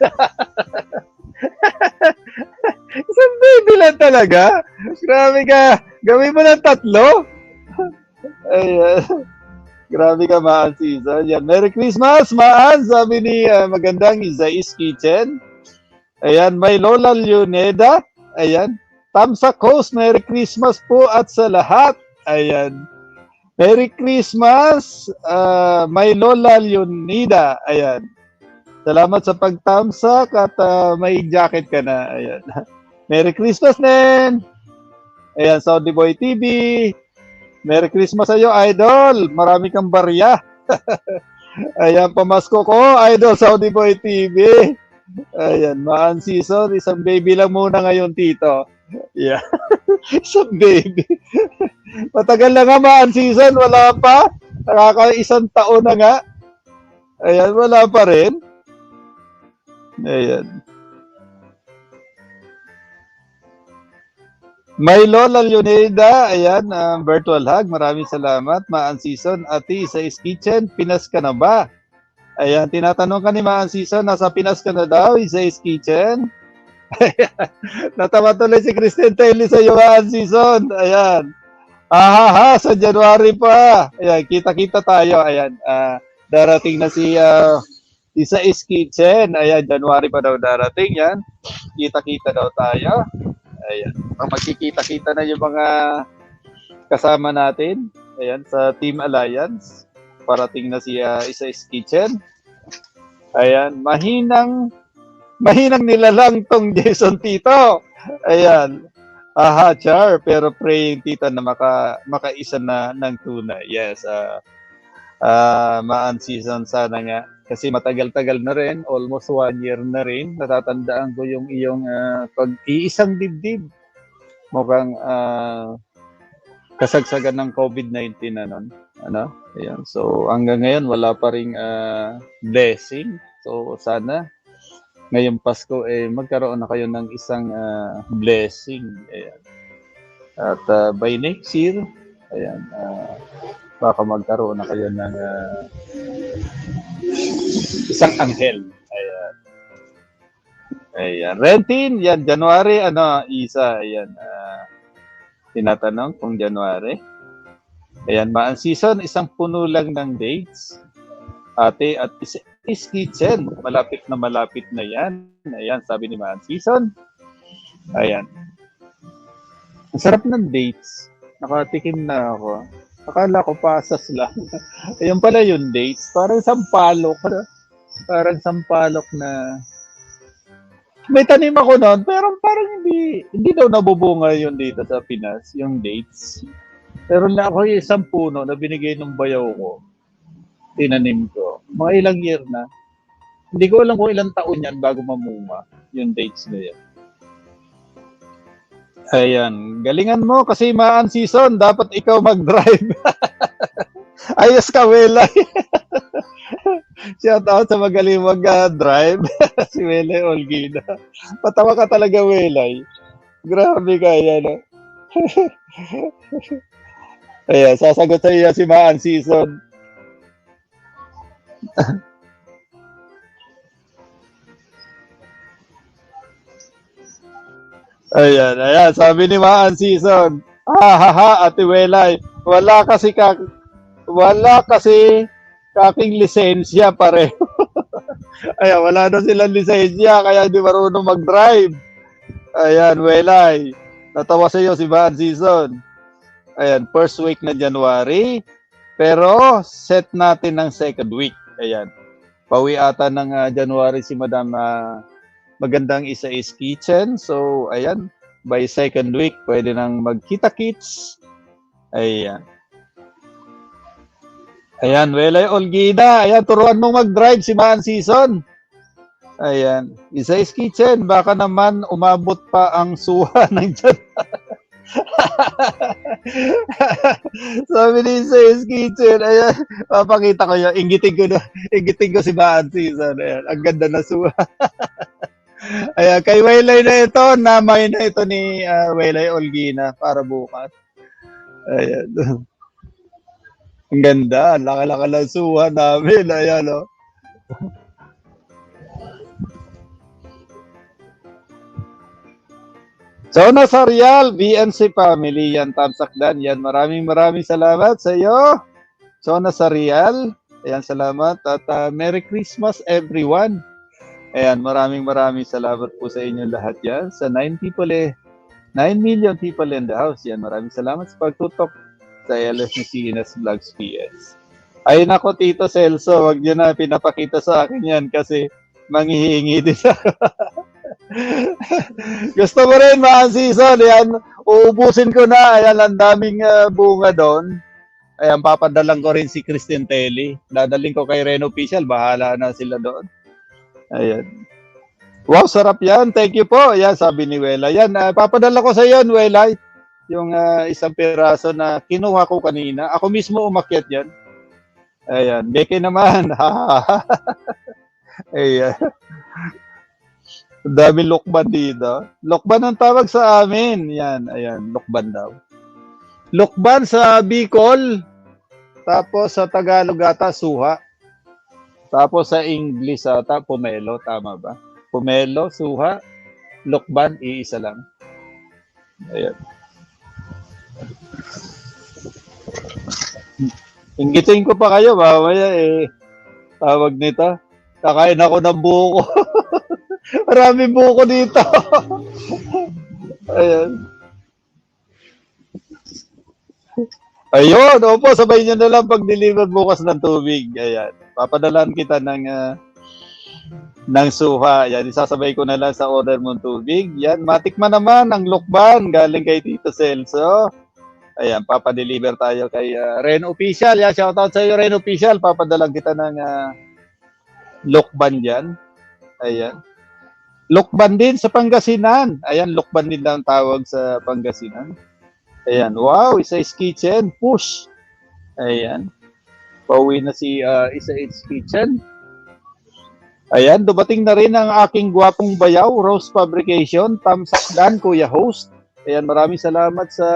Isang baby lang talaga. Grabe ka. Gawin mo ng 3. Ayan. Grabe ka, Maan Season. Yan. Merry Christmas, Maan. Sabi ni magandang Izay's Kitchen. Ayan. May Lola Leoneda. Ayan. Tamsa Coast, Merry Christmas po at sa lahat. Ayan. Merry Christmas, may Lola Leonida. Ayan. Salamat sa pagtamsak at may jacket ka na. Ayan. Merry Christmas, Nen! Ayan, Saudi Boy TV. Merry Christmas sa iyo, Idol. Marami kang barya. Ayan, pamasko ko, Idol Saudi Boy TV. Ayan, Maan Season. Isang baby lang muna ngayon, Tito. Yeah. Isang baby. Matagal na nga, Maan Season. Wala pa. Nakaka-1 taon na nga. Ayan, wala pa rin. Ayan. May Lola Leonida, ayan, virtual hug. Maraming salamat. Maan Season, Ate, sa Kitchen, Pinas ka na ba? Ayan, tinatanong ka ni Maan Season, nasa Pinas ka na daw, Isay's Kitchen. Natawa tuloy si Kristen Telly sa iyo, Maan Season. Ayan. Sa January pa. Ayan, kita-kita tayo. Ayan, darating na si Isay's Kitchen. Ayan, January pa daw darating yan. Kita-kita daw tayo. Ayan, magkikita-kita na yung mga kasama natin. Ayan, sa Team Alliance. Parating na si Isay's Kitchen. Ayan, mahinang nilalang tong Jason Tito. Ayan. Char, pero praying tita na makaisa na ng tunay. Yes, Maan Season sana nga. Kasi matagal-tagal na rin, almost 1 year na rin. Natatandaan ko yung iyong pag-iisang dibdib. Mukhang kasagsagan ng COVID-19 na nun. Ano? Ayan. So, hanggang ngayon, wala pa ring blessing. So, sana ngayong Pasko magkaroon na kayo ng isang blessing. Ayan. At by next year, ayan, baka magkaroon na kayo ng isang anghel. Ayan. Ayan. Rentin, yan, January, isa, ayan. Tinatanong kung January. Ayan, Maan Season, isang puno lang ng dates. Ate, at Isay's Kitchen. Malapit na yan. Ayan, sabi ni Maan Season. Ayan. Ang sarap ng dates. Nakatikim na ako. Akala ko pasas lang. Ayun pala yung dates. Parang sampalok. Parang sampalok na... May tanim ako noon, pero parang hindi daw nabubunga yun dito sa Pinas, yung dates. Pero na ako yung isang puno na binigay ng bayaw ko. Tinanim ko. Mga ilang year na. Hindi ko alam kung ilang taon yan bago mamunga yung dates na yan. Ayan. Galingan mo kasi Maan Season. Dapat ikaw mag-drive. Ayos ka, Welay. Shout out sa magaling mag-drive. Si Welay Olguina. Patawa ka talaga, Welay. Grabe ka yan. Ayan. Sasagot sa iya si Maan Season. Ayan, sabi ni Maan Season, Ate Welay, wala kasi kaking lisensya pareho. Ayan, wala na silang lisensya, kaya hindi marunong mag-drive. Ayan, Welay, natawa sa iyo si Maan Season. Ayan, first week na January, pero set natin ng second week. Ayan. Pauwi ata ng January si Madam magandang Isay's Kitchen. So, ayan. By second week, pwede nang magkita-kits. Ayan. Ayan, Welay Olguina. Ayan, turuan mong mag-drive si Maan Season. Ayan. Isay's Kitchen. Baka naman umabot pa ang suha ng January. Sabi ni Isay's Kitchen, ayan, papakita ko yun, ingitin ko si Maan Season, ayan, ang ganda na suha. Ayan, kay Welay na ito, namay na ito ni Welay Olguina para bukas. Ayan. Ang ganda, ang laka-laka ng suha namin, ayan, o. Sona Sarial, BNC Family, yan, Tamsakdan, yan, maraming salamat sa iyo. Sona Sarial, ayan, salamat, at Merry Christmas everyone. Ayan, maraming salamat po sa inyo lahat yan, sa 9 million people in the house, yan, maraming salamat sa pagtutok sa LS ni Ines Vlogs PS. Ay nako, Tito Celso, wag niyo na pinapakita sa akin yan kasi manghihingi din ako. Gusto mo rin, Maan Season, ayan, uubusin ko na, ayan, ang daming bunga doon. Ayan, papadalang ko rin si Kristen Telly. Dadaling ko kay Reno Official, bahala na sila doon. Ayan. Wow, sarap yan, thank you po. Ayan, sabi ni Wela. Ayan, papadala ko sa iyo, Wela, yung isang piraso na kinuha ko kanina. Ako mismo umakyat yan. Ayan, Beke naman. Ayan. Dami lokban dito. Lokban ang tawag sa amin. Yan, ayan, lokban daw. Lokban sa Bicol. Tapos sa Tagalog ata, suha. Tapos sa English ata, pomelo, tama ba? Pomelo, suha, lukban, iisa lang. Ayan. Inggitin ko pa kayo, mamaya tawag nito. Kakain ako ng buko. Maraming buko dito. Ayan. Ayun, opo, sabay nyo na lang pag-deliver bukas ng tubig. Ayan. Papadalan kita ng suha. Yan, isasabay ko na lang sa order mong tubig. Yan, matikman naman ang lukban galing kay Tito Celso. Ayan, papadeliver tayo kay Ren Official. Yan, shoutout sa iyo, Ren Official. Papadalan kita ng lukban dyan. Ayan. Lukban din sa Pangasinan. Ayan, lukban din lang tawag sa Pangasinan. Ayan, wow, Isa-Is Kitchen, push. Ayan. Pauwi na si Isa-Is Kitchen. Ayan, dumating na rin ang aking gwapong bayaw, Rose Fabrication, Tamsakdan, Kuya Host. Ayan, maraming salamat sa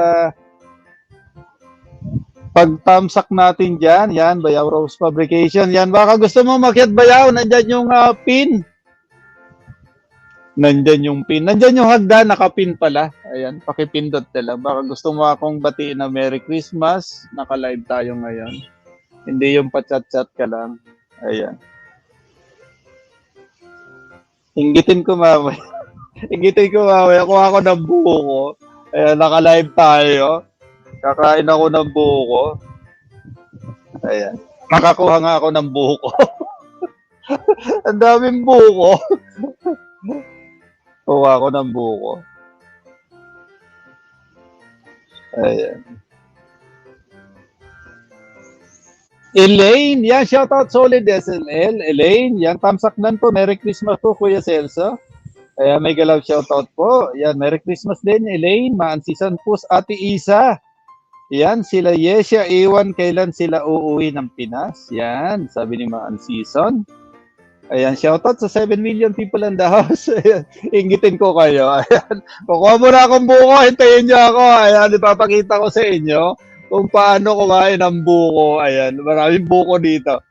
pagtamsak natin dyan. Yan, Bayaw Rose Fabrication. Yan, baka gusto mo makiat bayaw, nandyan yung pin. Nandyan yung pin. Nandyan yung hagdan, nakapin pala. Ayan, pakipindot na lang. Baka gusto mo akong batiin na Merry Christmas. Naka-live tayo ngayon. Hindi yung pa-chat-chat ka lang. Ayan. Inggitin ko mamaya. Inggitin ko mamaya. Kuha ako ng buko. Ayan, naka-live tayo. Kakain ako ng buko. Ayan. Nakakuha nga ako ng buko. Ang daming buko. Kuha ako ng buko. Ayan. Elaine, yan, shoutout solid SNL. Elaine, yan, tamsaknan po. Merry Christmas po, Kuya Celso. Ayan, may galaw shoutout po. Yan, Merry Christmas din, Elaine. Maansisan po, Ate Isa. Yan, sila Yesia, iwan kailan sila uuwi ng Pinas. Yan, sabi ni Maansisan. Ayan, shoutout sa 7 million people in the house. Ayan, inggitin ko kayo. Ayan, kukuha mo na akong buko, hintayin niyo ako. Ayan, ipapakita ko sa inyo kung paano kumain ng buko. Ayan, maraming buko dito.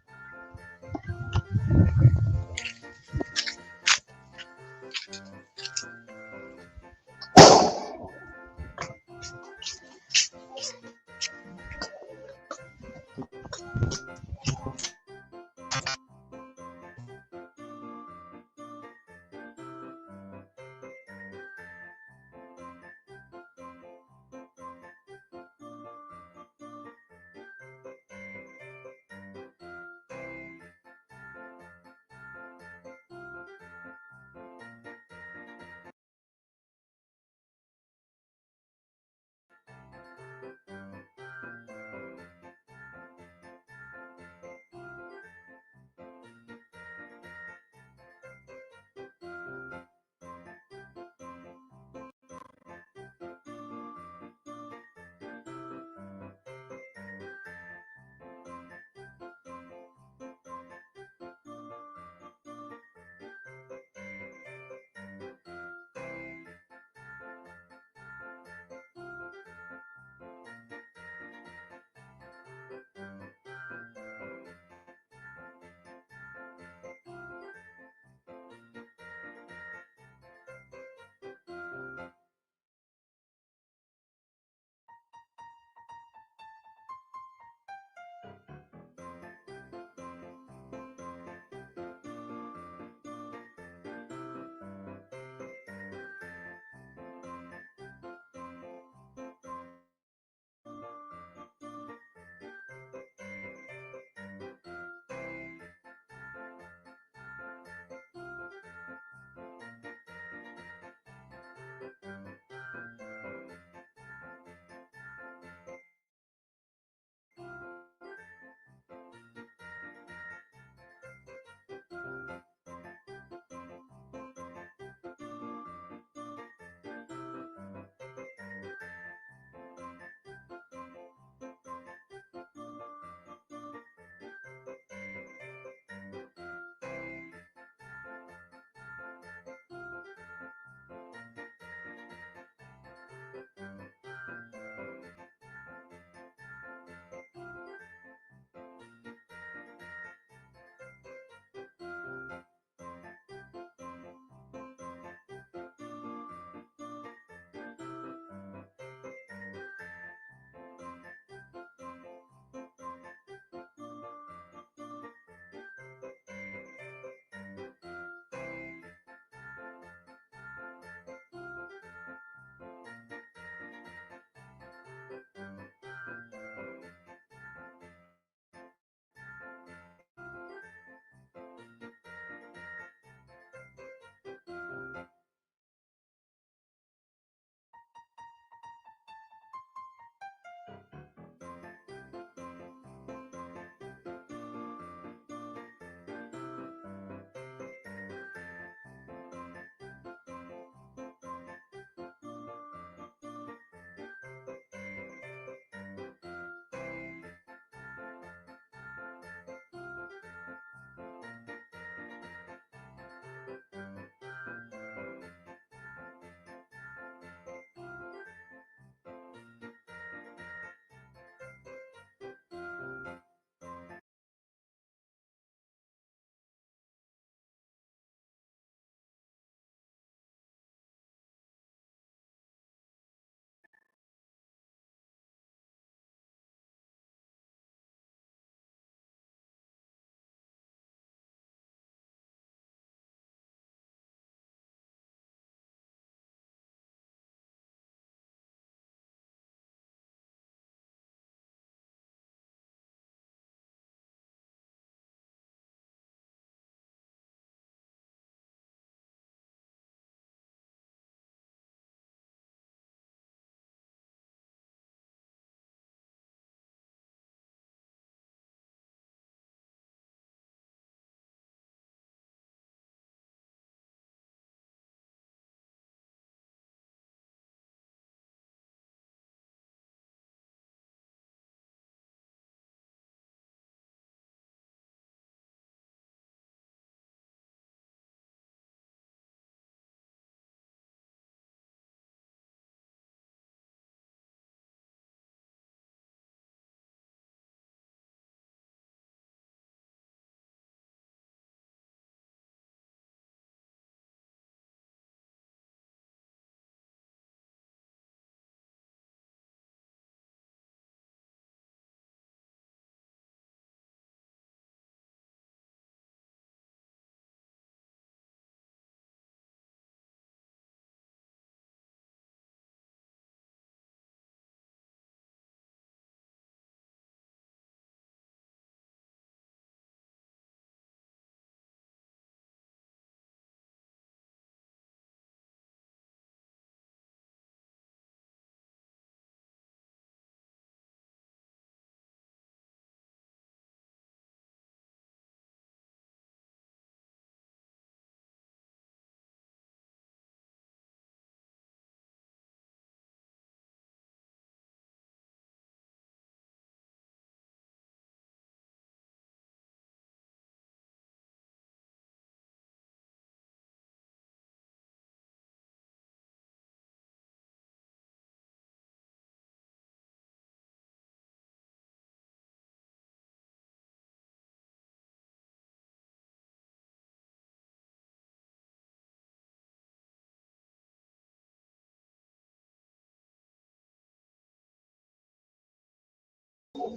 Okay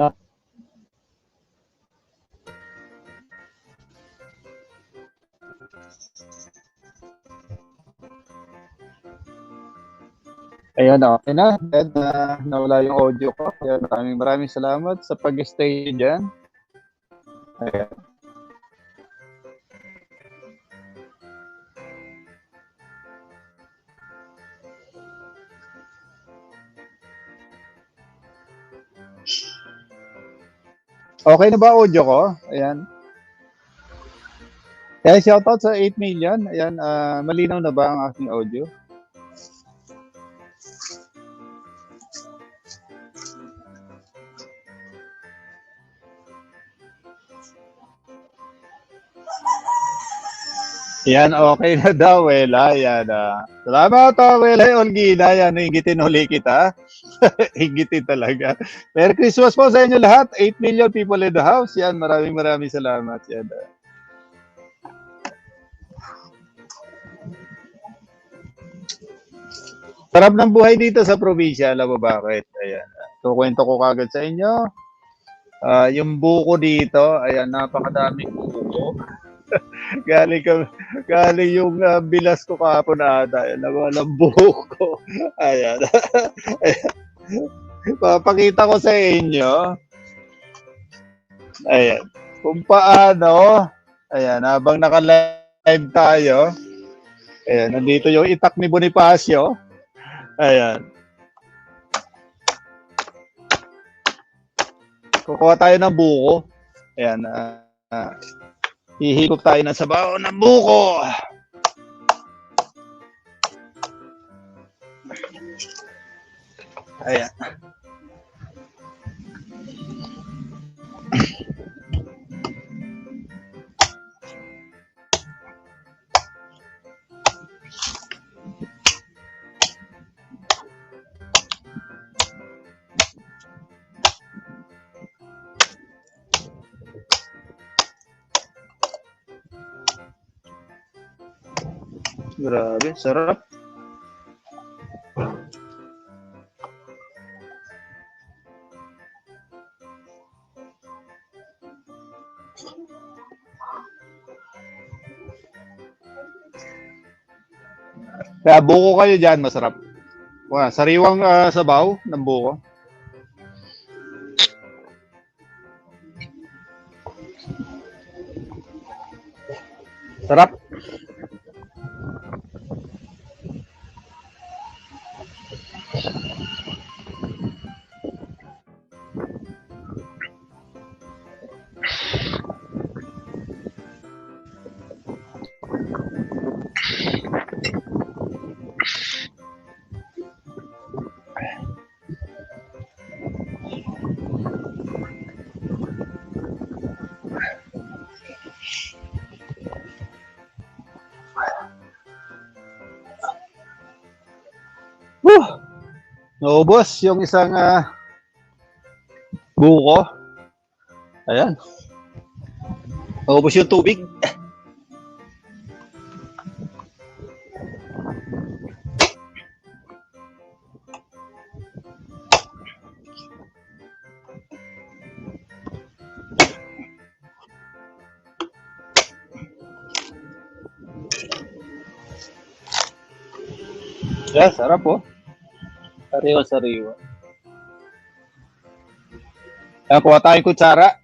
na. Ayan, okay na. And, nawala yung audio ko. Ayan, maraming salamat sa pag-stay dyan. Ayan. Okay na ba audio ko? Ayan. Ayan, shoutout sa 8 million. Ayan, malinaw na ba ang aking audio? Yan, okay na daw, Wela. Yan, salamat, Wela. Olgina, yan, hingitin huli kita. Hingitin talaga. Merry Christmas po sa inyo lahat. 8 million people in the house. Yan, maraming salamat. Yan. Sarap ng buhay dito sa probinsya. Alam mo bakit? Ayan. Kukwento ko kagad sa inyo. Yung buko dito, ayan, napakadaming buko. Galing yung bilas ko kahapon ata. Ayan, walang buko. Ayan. Papakita ko sa inyo. Ayan. Kung paano, ayan, habang naka-live tayo, ayan, nandito yung itak ni Bonifacio. Ayan. Kukuha tayo ng buko. Ayan. Hihigop tayo ng sabaw ng buko. Ayan. Grabe, sarap. Kaya buko kayo dyan, masarap. Sariwang sabaw ng buko. Sarap. Naubos yung isang buko. Ayan. Naubos yung tubig. Yeah, sarap po. Sariwa-sariwa. Ayan, kuha tayong kutsara.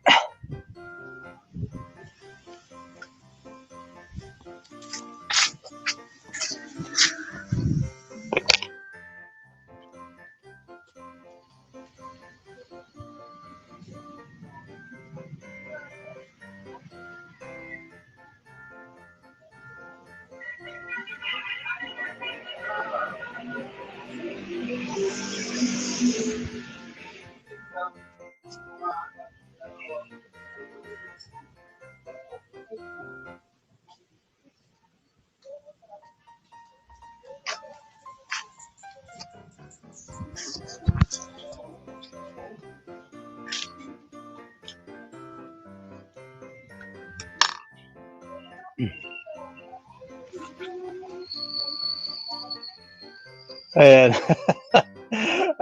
Ayan.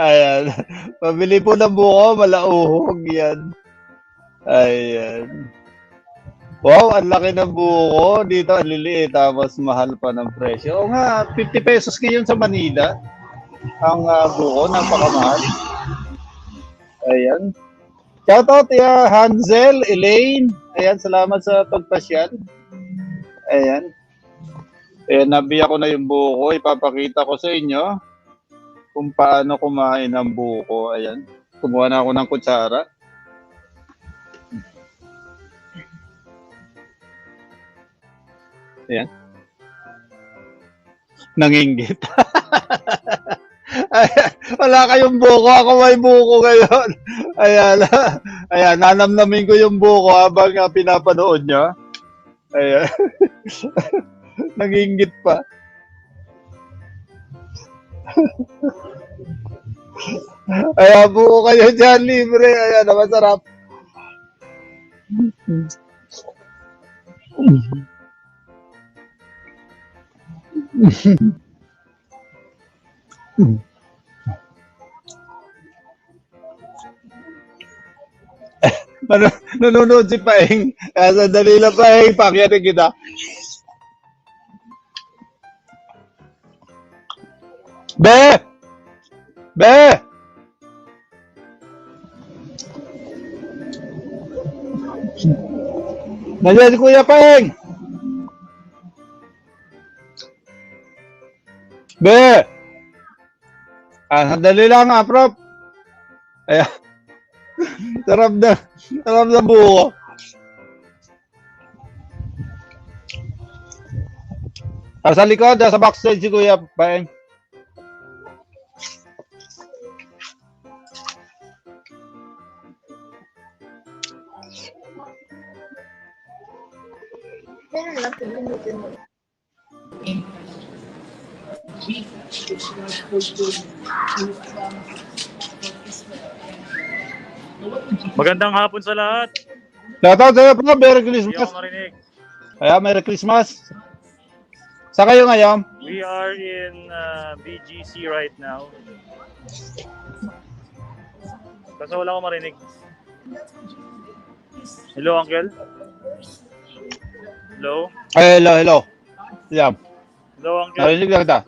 Ayan. Pabili po ng buko, malauhog yan. Ayan. Wow, ang laki ng buko. Dito, ang liliit. Tapos mahal pa ng presyo. Oo nga, 50 pesos ngayon sa Manila. Ang buko, napakamahal. Ayan. Shoutout ya Hansel, Elaine. Ayan, salamat sa pagpasyal. Ayan. Ayan, nabiya ko na yung buko. Ipapakita ko sa inyo kung paano kumain ng buko. Ayan. Kumuha na ako ng kutsara. Ayan. Nanginggit. Ayan. Wala kayong buko. Ako may buko ngayon. Ayan. Ayan. Nanamnamin ko yung buko habang pinapanood nyo. Ayan. Nanginggit pa. Ayan. Buko kayo dyan. Libre. Ayan. Masarap. Nanonood si Paeng. Kaya sandali lang, Paeng. Pakyatin kita. Be! Be! Nandiyan si Kuya Paeng. Be! Sandali lang nga, Prof. Ayan. Sarap na buko. Sa likod, sa backstage si Kuya Paeng. Ganun lang, pindutin mo. Magandang hapon sa lahat. Shoutout sa'yo, Prof. Merry Hindi Christmas. ako marinig. Ayan, Merry Christmas. Sa kayo ngayon? We are in BGC right now. Kaso wala akong marinig. Hello, Uncle? Hello? Ay, hello. Yeah. Hello, Uncle? Narinig lang kita.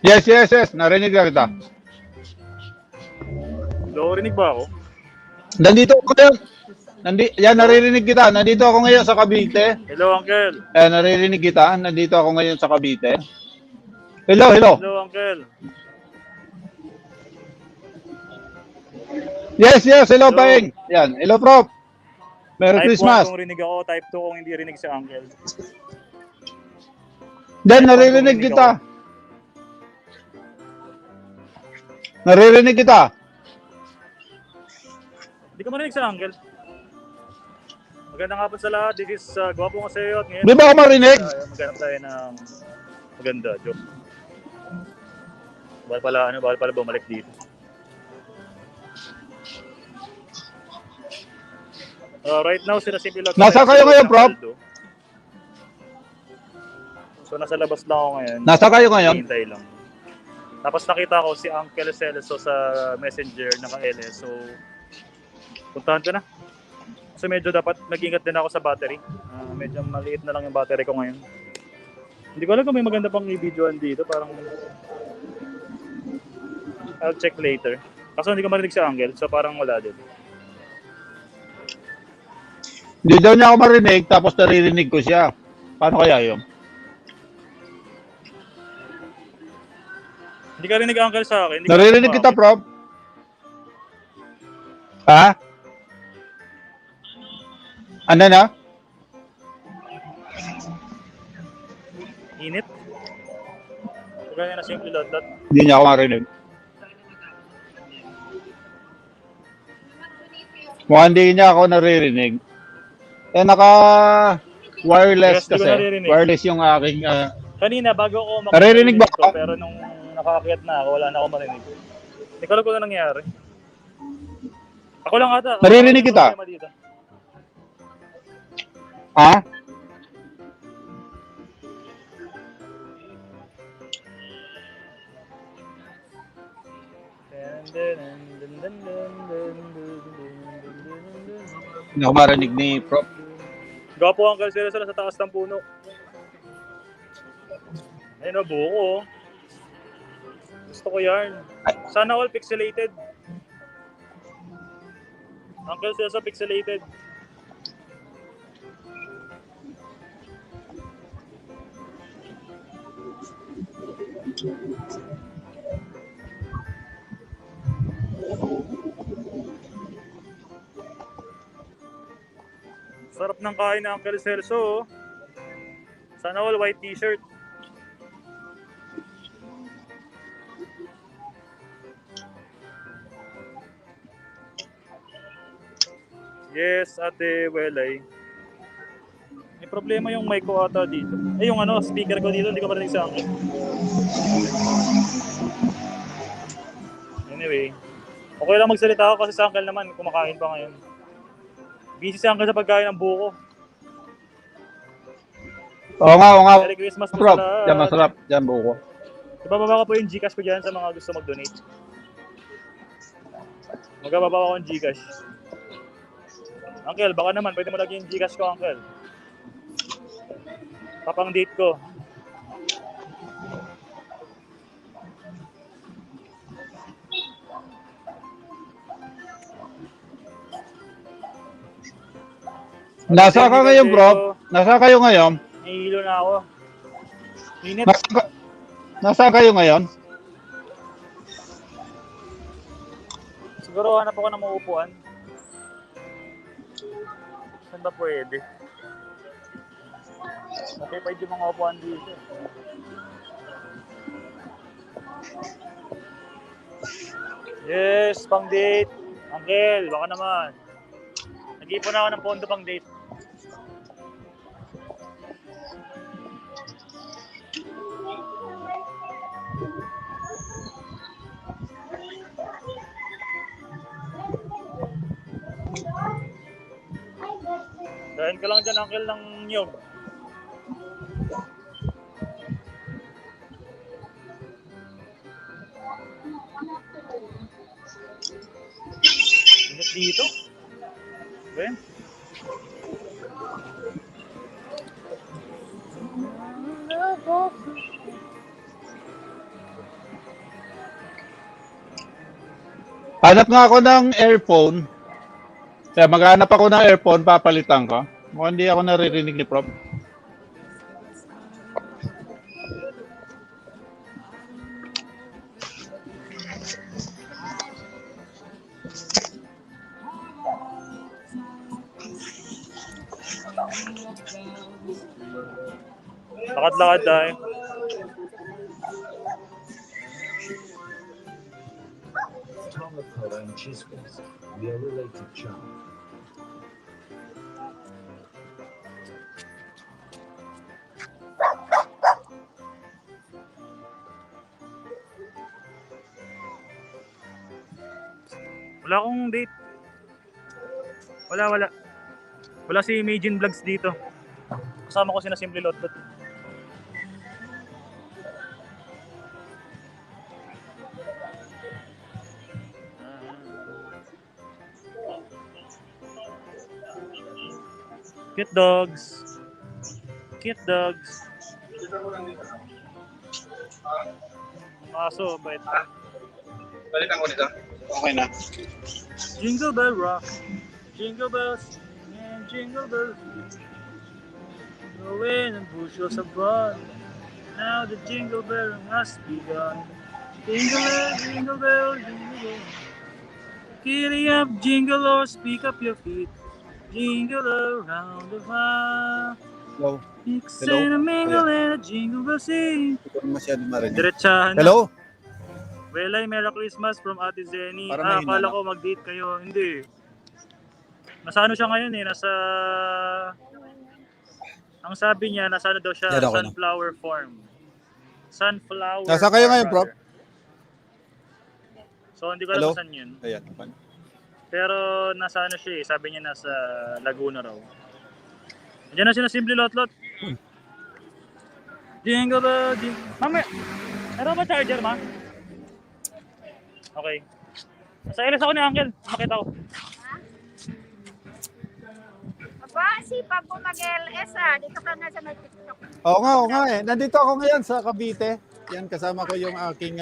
Yes. Narinig lang kita. Hello, rinig ba ako? Nandito ako ngayon. Yan, naririnig kita. Nandito ako ngayon sa Cavite. Hello, Uncle? Naririnig kita. Nandito ako ngayon sa Cavite. Hello. Hello, Uncle? Yes. Hello, Hello. Paeng. Yan. Hello, Prof. Merry Type Christmas. 1 kung rinig ako, type 2 kung hindi rinig si Uncle. Then, naririnig kita. Naririnig kita. Hindi ka marinig si Uncle. Magandang hapon sa lahat. This is Gwapo nga sa'yo at ngayon. Di ba ako marinig? Maghanap tayo ng maganda. Joke. Bawal pala bumalik dito. Right now, sinasimple lang. Nasaan kayo ngayon, Prof? So, nasa labas lang ako ngayon. Nasa kayo ngayon? Hintay lang. Tapos nakita ko si Uncle Celso sa messenger ng LS. So, puntahan ko na. So, medyo dapat mag-ingat din ako sa battery. Medyo maliit na lang yung battery ko ngayon. Hindi ko alam kung may maganda pang i-videoan dito. Parang I'll check later. Kaso hindi ko marinig si Uncle. So, parang wala din. Hindi daw niya ako marinig, tapos naririnig ko siya. Paano kaya yun? Hindi ka rinig Uncle sa akin. Naririnig kita, Prof. Ha? Ano na? Init? So, ganyan na simple lot. Hindi niya ako marinig. Mukhang hindi niya ako naririnig. Naka-wireless Yes, di ko kasi. naririnig. Wireless yung aking... Kanina, bago ako Naririnig ba ko, ako? pero nung nakaakyat na ako, wala na ako marinig. Hindi ko alam kung ano nangyari. Ako lang ata. Naririnig kita. Ha? Hindi ako marinig ni Prof. Gapo ang kalsero sa taas ng puno. Ayun o, buko. Oh. Gusto ko yan. Sana all pixelated. Uncle Celso pixelated. Sarap ng kain ng Uncle Celso. Oh. Sana all white t-shirt. Yes, Ate Welay. May problema yung mic ko ata dito. Yung speaker ko dito, hindi ko marinig sa akin. Anyway, okay lang magsalita ako kasi sa uncle naman, kumakain pa ngayon. Busy si uncle sa pagkain ng buko. Oo nga. Merry Christmas po Prof, sa lahat. yan masarap. Yan buko. Ibababa ko po yung Gcash ko dyan sa mga gusto mag-donate. Magababa ko yung Gcash. Uncle, baka naman, pwede mo lagyan yung Gcash ko, Uncle. Papang date ko. Nasa ka ngayon, Prof? Nasa kayo ngayon? Nahihilo na ako. Init. Nasa kayo ngayon? Siguro hanap ako ng mauupuan. Saan ba pwede? Okay pa yung mga upuan dito. Yes, pang date. Uncle, baka naman. Nag-iipon ako ng pondo pang date. Dahin ka lang dyan, Uncle, ng niyog. Init dito. Ben? Hanap nga ako ng earphone. Kaya maghanap ako ng earphone, papalitan ko. Mukhang hindi ako naririnig ni Prof. Lakad-lakad tayo. Tom of Chispas. We are related child. Wala akong date. Wala. Wala si Imagine Vlogs dito. Kasama ko si na Simple Lotlot. Cute dogs. Cute dogs. Aso, bait. Balitan ko nito. Okay na. Jingle bell rock. Jingle bells. And jingle bells. Going in bushels of fun. Now the jingle bell has begun. Jingle bell, jingle bell, jingle bell. Giddy up, jingle or speak up your feet. Jingle around the farm. Hello. Mix Hello? and a mingle and a jingle bell sing. Hindi ko masyadong marinig. Diretsahan na. Hello? Well, ay Merry Christmas from Ate Zenny. Parang may Akala hinanap. ko mag-date kayo. Hindi. Nasa ano siya ngayon eh. Nasa... Ang sabi niya, nasa ano daw siya? Yan ako na. Sunflower farm. Sunflower Nasa kayo ngayon, farm, Prof? brother. So, hindi ko alam Hello? kung saan yun. Ayan. Pero nasa ano siya eh. Sabi niya nasa Laguna raw. Diyan na sila Simple Lotlot. Jingle bell, jingle. Mami, meron ba charger, ma? Okay. Sa LS ako ni Uncle. Makita ko. Aba, sipag mo mag-LS Dito ka na sa nag-TikTok. Oo nga eh. Nandito ako ngayon sa Cavite. Yan, kasama ko yung aking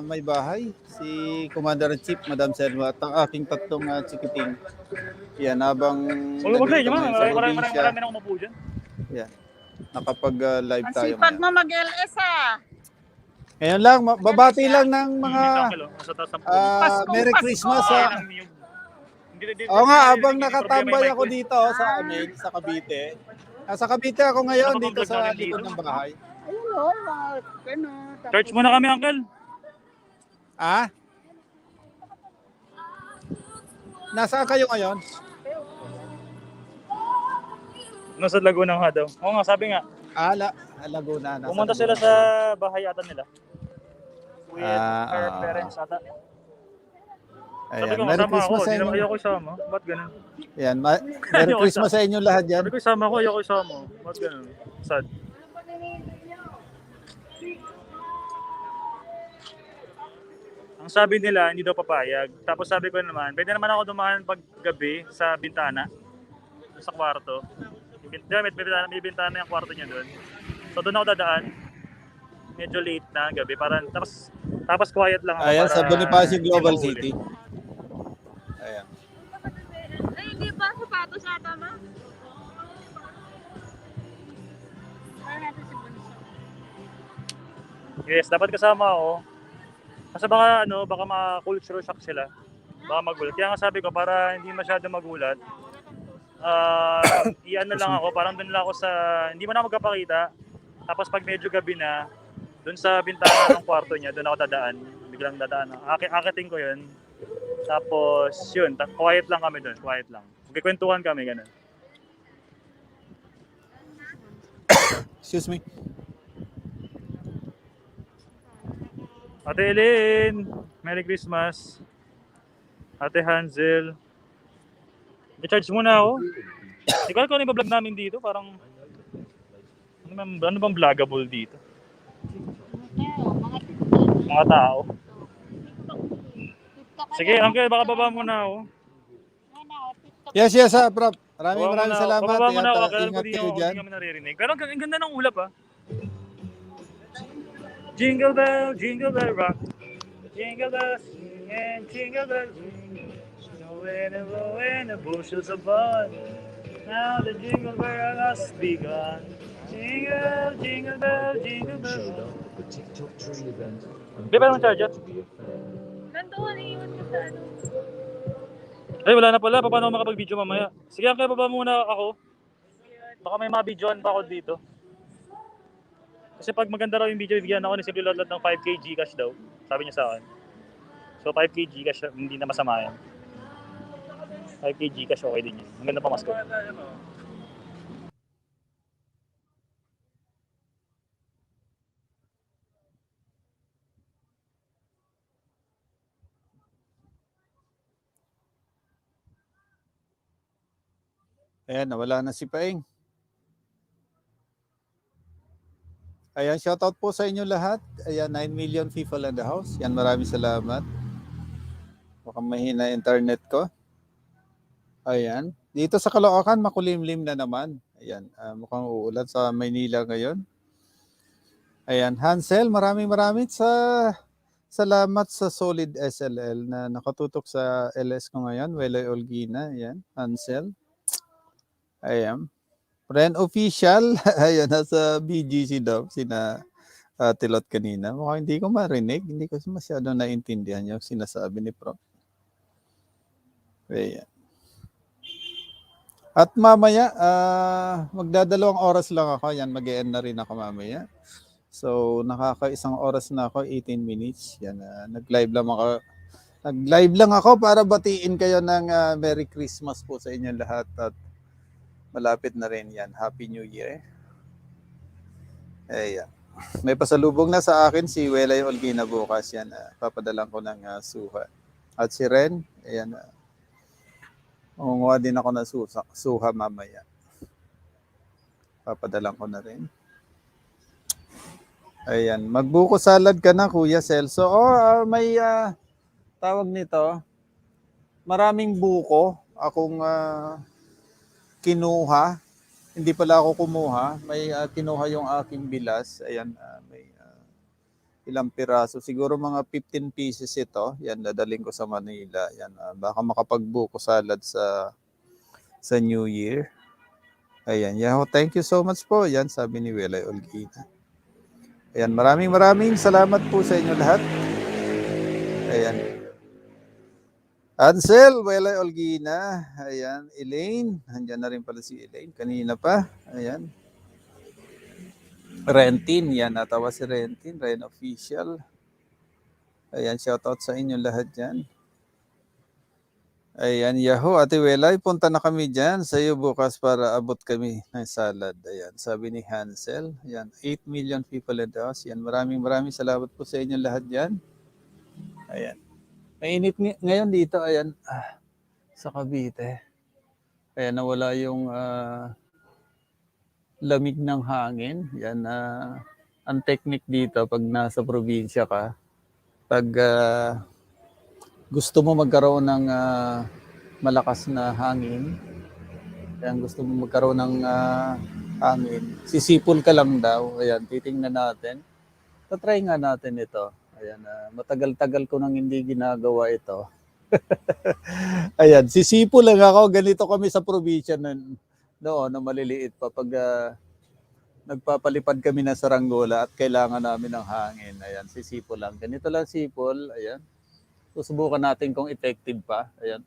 may bahay, si Commander-in-Chief, Madam Selva, at ang aking tatlong chikiting. Yan, habang Huwag kayo, ma. sa Marami probinsya, na umupo dyan. yan, nakapag-live Ang tayo sipag ngayon. mo mag-LS Ngayon lang, babati lang ng mga Dito, Uncle, oh. Nasa taas ng Paskong Merry Pasko. Christmas Oo nga, habang nakatambay ako dito sa amin, sa Cavite. Sa Cavite ako ngayon, Ano ba dito vlog sa natin likod dito? ng bahay. Ayun o, mga Church muna kami, Uncle. Ah? Nasaan kayo ngayon? Nasa Laguna nga daw. Oo nga, sabi nga. Laguna. Nasa Pumunta Laguna. sila sa bahay ata nila. With her ah. parents ata. Sabi Ayan, ko, Merry kasama ako. Christmas sa Hindi naman inyo. ayoko isama. Ba't ganun? Ayan, Merry Ayoko Christmas sa inyo lahat yan. Sabi ko, isama ko. Ayoko isama. Ba't ganun? Sad. Ang sabi nila, hindi daw papayag. Tapos sabi ko naman, pwede naman ako dumaan pag gabi sa bintana. Sa kwarto. May bintana yung kwarto niya doon. So doon ako dadaan. Medyo late na gabi. Tapos quiet lang ako. Ayan, para sa Bonifacio Global hindi mahuli. City. Ayan. Ay, hindi ba sapatos ata ma? Parang natin si Bunso. Yes, dapat kasama ako. Kasi baka ma-culture shock sila. Baka magulat. Kaya nga sabi ko, para hindi masyado magulat, iyan na lang ako. Parang doon lang ako hindi mo na magkapakita. Tapos pag medyo gabi na, doon sa bintana ng kwarto niya, doon ako dadaan. Biglang dadaan. Akiting ko yun. Tapos yun, quiet lang kami doon. Quiet lang. Magkikwentuhan kami, ganun. Excuse me. Ate Elaine, Merry Christmas. Ate Hansel. I-charge muna ako. Ikaw ano yung vlog namin dito? Parang, ano bang vlogable dito? Mga tao. Sige, Uncle, baka baba muna ako. Yes, Prof. Maraming salamat. Baba muna ako. Akala ko Ingat di kayo dyan. kami naririnig. Pero ang ganda ng ulap, Jingle bell rock. Jingle bells swing and jingle bells ring. Snowing and blowing the bushels of fun. Now the jingle bell has begun. Jingle, jingle bell, jingle Showed bell. up at the TikTok tree event. Di ba naman charger? Nandoon, iiwan ko sa ano. Ay, wala na pala. Paano ako makapag-video mamaya? Sige, kaya baba muna ako. Baka may ma-videoan pa ako dito. Kasi pag maganda raw yung video, bigyan ako ni Simple Lotlot ng 5K Gcash daw. Sabi niya sa akin. So 5K Gcash, hindi na masama yan. 5K Gcash, okay din yun. Maganda pa mas ko. Ayan, nawala na si Paeng. Ayan, shoutout po sa inyo lahat. Ayan, 9 million people in the house. Yan, maraming salamat. Mukhang mahina internet ko. Ayan. Dito sa Caloocan, makulimlim na naman. Ayan, mukhang uulan sa Maynila ngayon. Ayan, Hansel, maraming salamat sa Solid SLL na nakatutok sa LS ko ngayon. Weloy Olgina, ayan, Hansel. Ayan. Ren Official, ayan, nasa BGC daw, sina Tilot kanina. Mukhang hindi ko marinig, hindi ko masyado naintindihan yung sinasabi ni Prof. Ayan. At mamaya, magdadalawang oras lang ako. Yan, mag-e-end na rin ako mamaya. So, nakaka-isang oras na ako, 18 minutes. Yan, nag-live lang ako para batiin kayo ng Merry Christmas po sa inyo lahat. At malapit na rin yan. Happy New Year. Ayan. May pasalubong na sa akin si Welay Olgina bukas. Yan, papadalan ko ng suha. At si Ren, ayan, Umuha din ako ng suha mamaya. Papadalan ko na rin. Ayan. Magbuko salad ka na, Kuya Celso. May tawag nito. Maraming buko akong kinuha. Hindi pala ako kumuha. May kinuha yung aking bilas. Ayan. May ilang piraso. Siguro mga 15 pieces ito. Yan, dadaling ko sa Manila. Yan, baka makapagbuko salad sa New Year. Ayan. Yaho, thank you so much po. Yan, sabi ni Welay Olgina. Ayan, maraming salamat po sa inyo lahat. Ayan. Ansel, Welay Olgina. Ayan, Elaine. Andyan na rin pala si Elaine. Kanina pa. Ayan. Rentin, yan, natawa si Rentin, Ren Official. Ayan, shoutout sa inyo lahat dyan. Ayan, Yahoo, Ate Welay, punta na kami dyan sa iyo bukas para abot kami ng salad. Ayan, sabi ni Hansel. Ayan, 8 million people in the house. Ayan, maraming salamat po sa inyo lahat dyan. Ayan. Mainit ngayon dito, ayan, sa Cavite. Ayan, nawala yung lamig ng hangin. Yan, ang technique dito pag nasa probinsya ka, pag gusto mo magkaroon ng malakas na hangin, yan, gusto mo magkaroon ng hangin, sisipol ka lang daw. Ayan, titingnan natin. Tatry nga natin ito. Ayan, matagal-tagal ko nang hindi ginagawa ito. Ayan, sisipol lang ako. Ganito kami sa probinsya noon na maliliit pa pag nagpapalipad kami ng saranggola at kailangan namin ng hangin. Ayan, sisipol lang. Ganito lang sipol. Ayan. Susubukan natin kung effective pa. Ayan.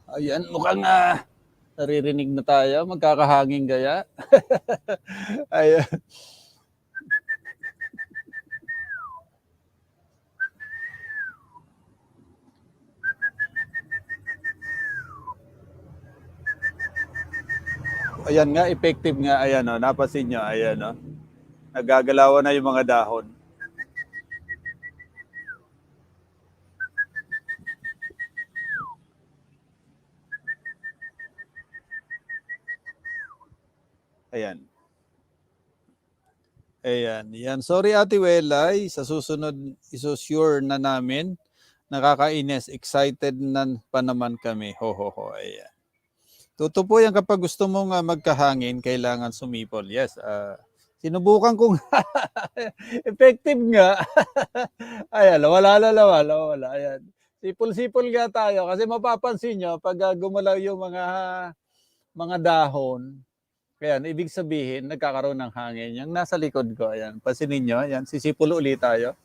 Ayan, mukhang naririnig na tayo. Magkakahangin gaya. Ayan. Ayan nga, effective nga. Ayan, napasin nyo. Ayan, nagagalawan na yung mga dahon. Ayan. Ayan. Yan. Sorry, Ate Welay. Sa susunod, isusure na namin. Nakakainis. Excited na pa naman kami. Ho. Ayan. Totoo po yan, kapag gusto mong magkahangin, kailangan sumipol. Yes. Sinubukan kong effective nga. Ayan. Wala. Ayan. Sipol-sipol nga tayo. Kasi mapapansin nyo, pag gumalaw yung mga dahon, ayan, ibig sabihin, nagkakaroon ng hangin. Yung nasa likod ko, ayan, pasinin nyo, ayan, sisipul ulit tayo.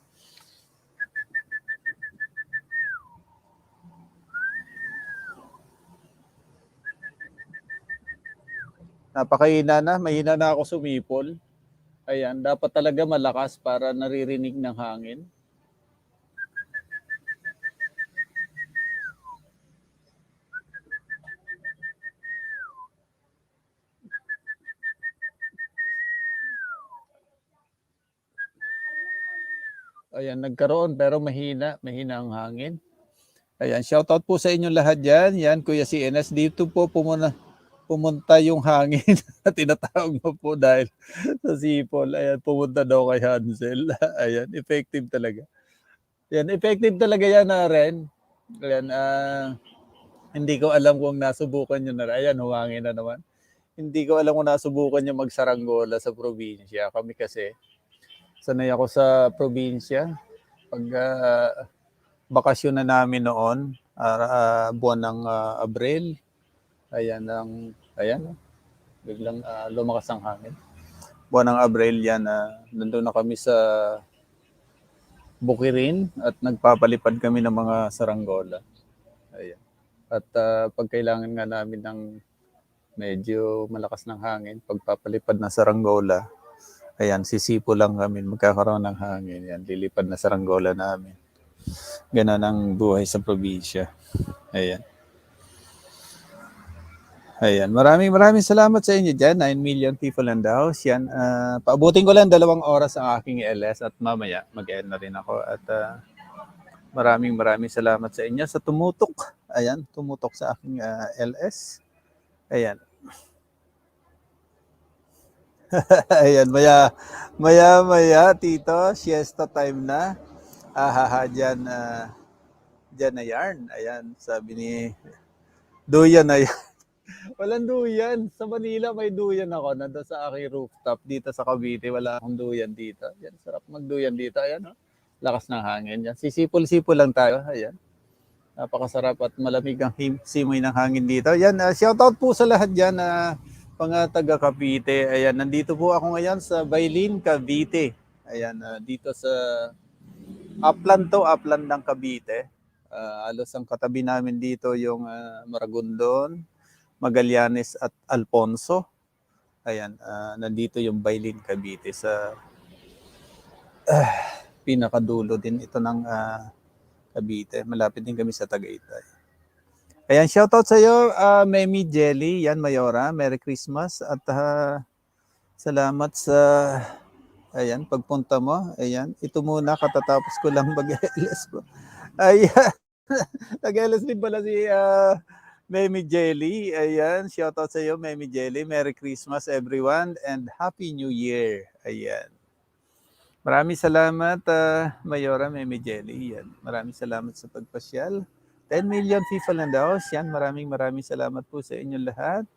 Mahina na ako sumipol. Ayan, dapat talaga malakas para naririnig ng hangin. Ayan, nagkaroon pero mahina ang hangin. Ayan, shoutout po sa inyo lahat dyan. Yan, Kuya CNS, dito po pumunta yung hangin na tinatawag mo po dahil sa sipol. Ayan, pumunta daw kay Hansel. Ayan, effective talaga. Yan, effective talaga yan na rin. Ayan, hindi ko alam kung nasubukan nyo na rin. Ayan, humangin na naman. Hindi ko alam kung nasubukan nyo magsaranggola sa probinsya. Kami kasi, sanay ako sa probinsya. Pag bakasyon na namin noon, buwan ng Abril, ayan, biglang lumakas ang hangin. Buwan ng Abril yan, nandun na kami sa Bukirin at nagpapalipad kami ng mga saranggola. Ayan. At pag kailangan nga namin ng medyo malakas ng hangin, pagpapalipad ng saranggola, ayan, sisipo lang kami, magkakaroon ng hangin. Yan, lilipad na saranggola namin. Ganun ang buhay sa probinsya. Ayan. Ayan, maraming salamat sa inyo dyan. 9 million people in the house. Yan, paabutin ko lang 2 oras ang aking LS at mamaya mag-end na rin ako. At maraming salamat sa inyo sa tumutok. Ayan, tumutok sa aking LS. Ayan. Ayan, maya, Tito, siesta time na. Dyan, dyan na yarn. Ayan, sabi ni Duyan na yan. Walang duyan. Sa Manila may duyan ako. Nandun sa aking rooftop. Dito sa Cavite, wala akong duyan dito. Yan, sarap magduyan dito. Ayan, oh. Lakas ng hangin. Yan. Sisipol-sipol lang tayo. Ayan. Napakasarap at malamig ang simoy ng hangin dito. Yan, shoutout po sa lahat dyan na mga taga Cavite. Ayan, nandito po ako ngayon sa Bailin, Cavite. Ayan, dito sa Upland to, Upland ng Cavite. Alos ang katabi namin dito yung Maragondon, Magallanes at Alfonso. Ayan, nandito yung Bailin, Cavite sa pinakadulo din ito ng Cavite. Malapit din kami sa Tagaytay. Ayan, shoutout sa iyo, Memi Jelly. Yan, Mayora. Merry Christmas. At salamat sa pagpunta mo. Ayan, ito muna katatapos ko lang mag-LS ko. Ayan, nag-LS din pala si Memi Jelly. Ayan, shoutout sa iyo, Memi Jelly. Merry Christmas everyone and Happy New Year. Ayan. Maraming salamat, Mayora, Memi Jelly. Yan. Maraming salamat sa pagpasyal. 10 million people in the house. Yan, maraming salamat po sa inyo lahat.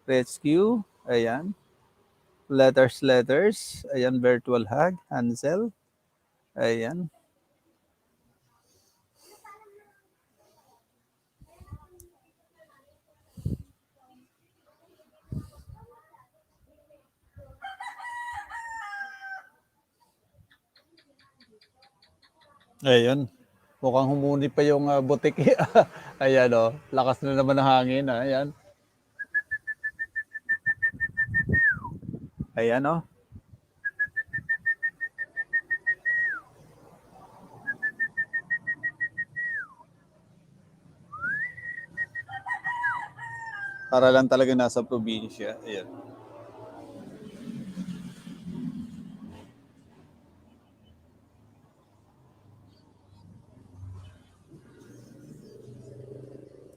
Rescue. Ayan. Letters. Ayan, virtual hug. Hansel. Ayan. Ayun. Mukhang humuni pa yung butik. Ayan, oh. Lakas na naman ng hangin. Ayan. Ayan, oh. Para lang talaga nasa probinsya. Ayan.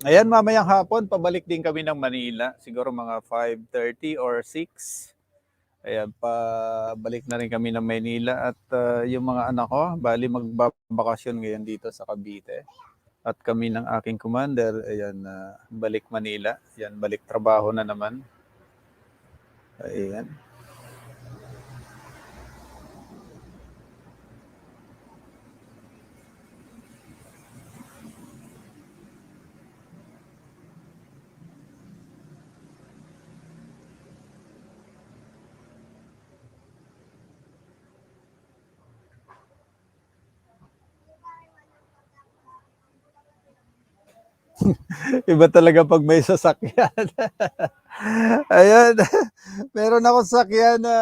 Ayan, mamayang hapon, pabalik din kami ng Manila. Siguro mga 5:30 or 6. Ayan, pabalik na rin kami ng Manila. At yung mga anak ko, bali magbabakasyon ngayon dito sa Cavite. At kami ng aking commander, ayan, balik Manila. Ayan, balik trabaho na naman. Ayan. Iba talaga pag may sasakyan. Ayan. Meron ako sasakyan na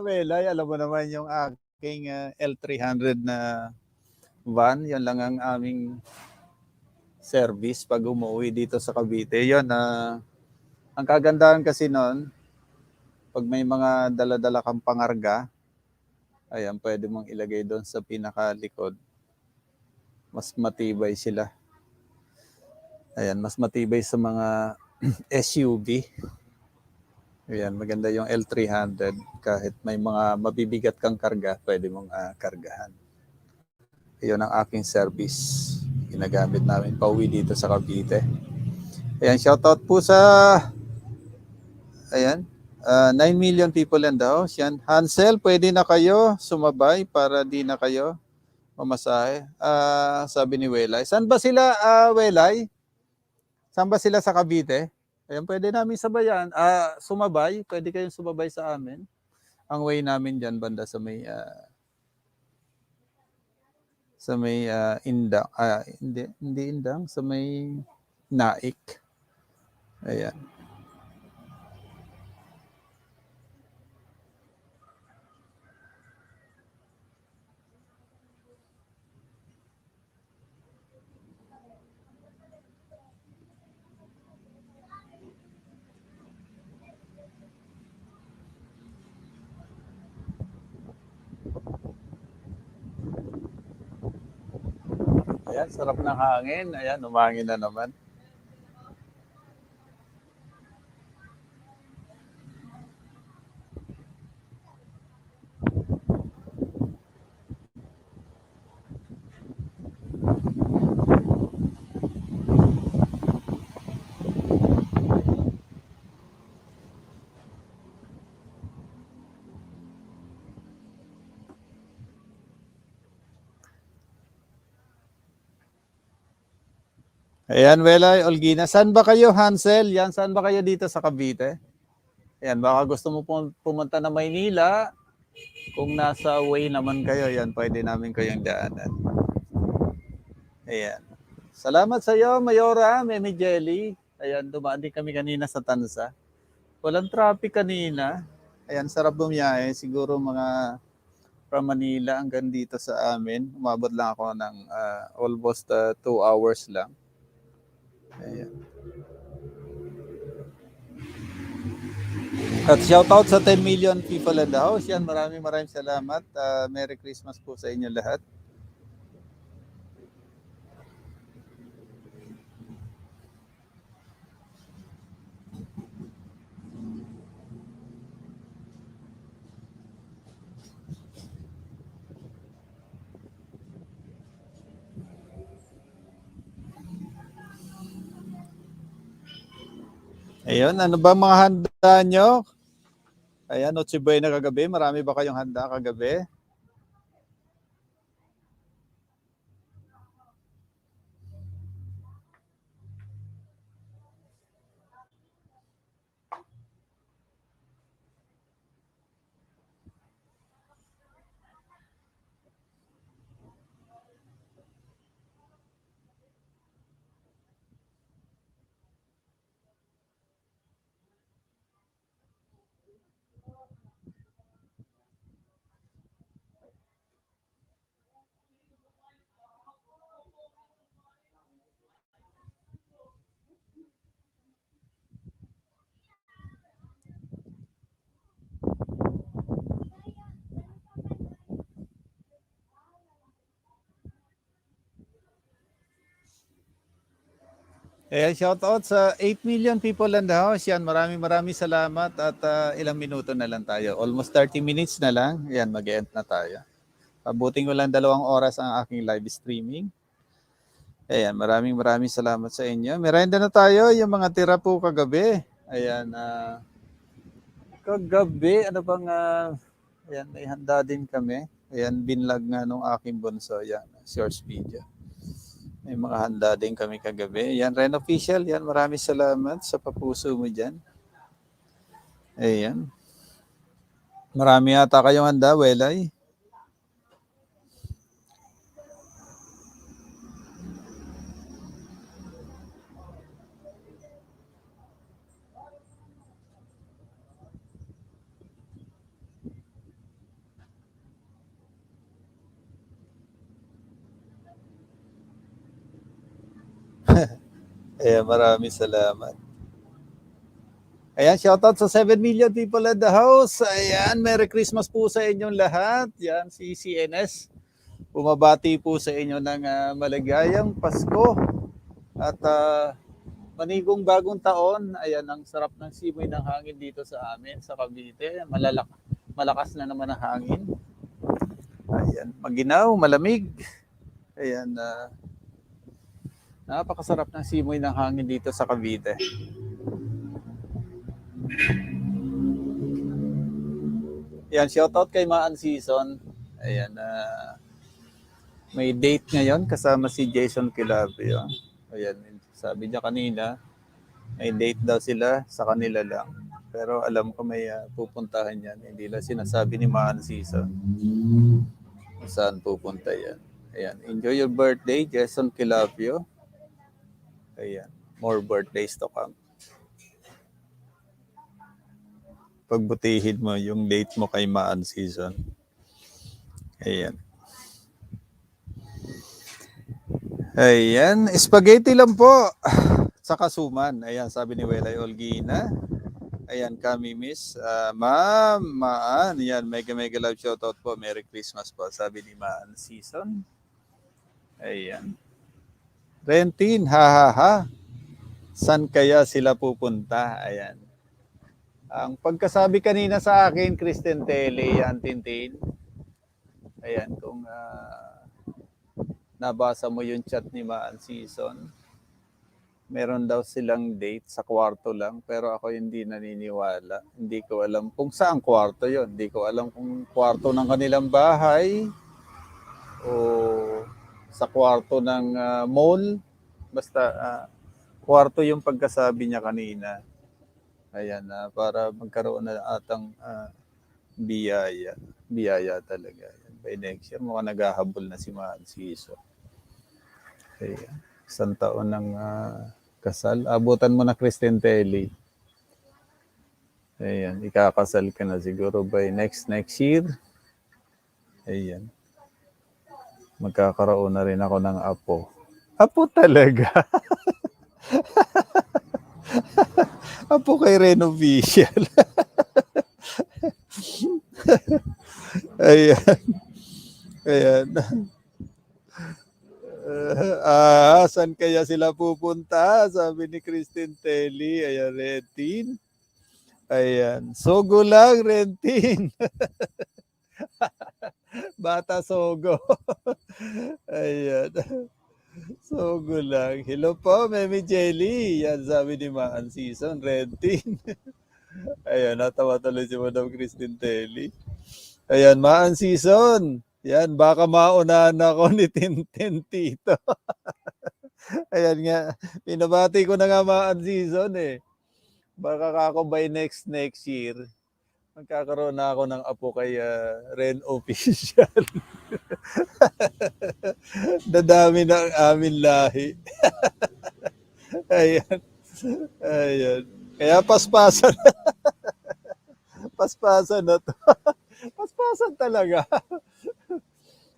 Welay. Alam mo naman yung aking L300 na van. Yan lang ang aming service pag umuwi dito sa Cavite. Yun, ang kagandahan kasi noon, pag may mga dala-dala kang pangarga, ayan, pwede mong ilagay doon sa pinakalikod. Mas matibay sila. Ayan, mas matibay sa mga SUV. Ayan, maganda yung L300. Kahit may mga mabibigat kang karga, pwede mong kargahan. Iyon ang aking service. Ginagamit namin pauwi dito sa Cavite. Ayan, shoutout po sa 9 million people in the house. Yan. Hansel, pwede na kayo sumabay para di na kayo mamasahe. Sabi ni Welay. Saan ba sila, Welay? Saan ba sila sa Cavite? Ayan, pwede namin sabayan. Sumabay, pwede kayong sumabay sa amin. Ang way namin dyan, banda sa may Indang. Hindi Indang, sa may Naik. Ayan. Ayan, sarap ng hangin. Ayan, umangin na naman. Ayan, Welay, Olgina. Saan ba kayo, Hansel? Yan, saan ba kayo dito sa Cavite? Ayan, baka gusto mo pumunta na Maynila. Kung nasa way naman kayo, yan, pwede namin kayong daanan. Ayan. Salamat sa iyo, Mayora, Meme Jelly. Ayan, dumaan din kami kanina sa Tansa. Walang traffic kanina. Ayan, sarap bumiyahe. Siguro mga from Manila hanggang dito sa amin. Umabot lang ako ng almost 2 hours lang. Ayan. At shoutout sa 10 million people in the house. Yan, maraming salamat. Merry Christmas po sa inyo lahat. Ayun, ano ba mga handa nyo? Ayan, Noche Buena kagabi. Marami ba kayong handa kagabi? Ayan, shout out sa 8 million people in the house. Yan, maraming salamat at ilang minuto na lang tayo. Almost 30 minutes na lang. Yan, mag-end na tayo. Pabuting ko lang 2 oras ang aking live streaming. Ayan, maraming salamat sa inyo. Merenda na tayo, yung mga tira po kagabi. Ayan, kagabi, ano bang, ayan, may handa din kami. Ayan, binlog nga nung aking bunso. Ayan, source video. May mga handa din kami kagabi. Yan, Ren Official. Yan, maraming salamat sa papuso mo dyan. Ayan. Marami yata kayong handa, Welay. Ayan, maraming salamat. Ayan, shoutout sa 7 million people at the house. Ayan, Merry Christmas po sa inyong lahat. Yan, si CNS. Bumabati po sa inyo ng maligayang Pasko. At manigong bagong taon. Ayan, ang sarap ng simoy ng hangin dito sa amin, sa Cavite. Malakas na naman ang hangin. Ayan, maginaw, malamig. Ayan, napakasarap ng simoy ng hangin dito sa Cavite. Yan, shoutout kay Maan Season. Ayan, may date ngayon kasama si Jason Kilabio. Ayan, sabi niya kanina, may date daw sila sa kanila lang. Pero alam ko may pupuntahan yan. Hindi lang sinasabi ni Maan Season kung saan pupunta yan. Ayan, enjoy your birthday, Jason Kilabio. Ayan, more birthdays to come. Pagbutihin mo yung date mo kay Maan Season. Ayan. Ayan, spaghetti lang po sa kasuman. Ayan, sabi ni Welay Olgina. Ayan, kami miss. Ma'am, Maan. Ayan, mega love shoutout po. Merry Christmas po, sabi ni Maan Season. Ayan. Rentin, ha ha ha. San kaya sila pupunta? Ayan. Ang pagkasabi kanina sa akin, Kristen Tele, yan, Tintin. Ayan, kung nabasa mo yung chat ni Maan Season, meron daw silang date sa kwarto lang, pero ako hindi naniniwala. Hindi ko alam kung saan kwarto yon. Hindi ko alam kung kwarto ng kanilang bahay o sa kwarto ng mall. Basta kwarto yung pagkasabi niya kanina. Ayan, para magkaroon na atang biyaya. Biyaya talaga. By next year, mukhang naghahabol na si Maan Season. Ayan. Isang taon ng kasal. Abutan mo na Kristen Telly. Ayan, ikakasal ka na siguro by next year. Ayan. Magkakaroon na rin ako ng apo. Apo talaga. Apo kay Reno Official. Ayan. Ayan. Saan kaya sila pupunta? Sabi ni Kristen Telly. Ayan, Rentin. Ayan. Sogo lang, Rentin. Bata Sogo. Ayan. Sogo lang. Hello po, Memi Jelly. Yan, sabi ni Maan Season, Rentin. Ayan, natawa tuloy si Madam Kristen Telly. Ayan, Maan Season. Yan, baka maunahan ako ni Tintin Tito. Ayan nga, pinabati ko na nga Maan Season eh. Baka ako by next year, magkakaroon na ako ng apo kay Ren Official. Dadami na ang amin lahi. Ayan. Ayan. Kaya paspasan. Paspasan na to. Paspasan talaga.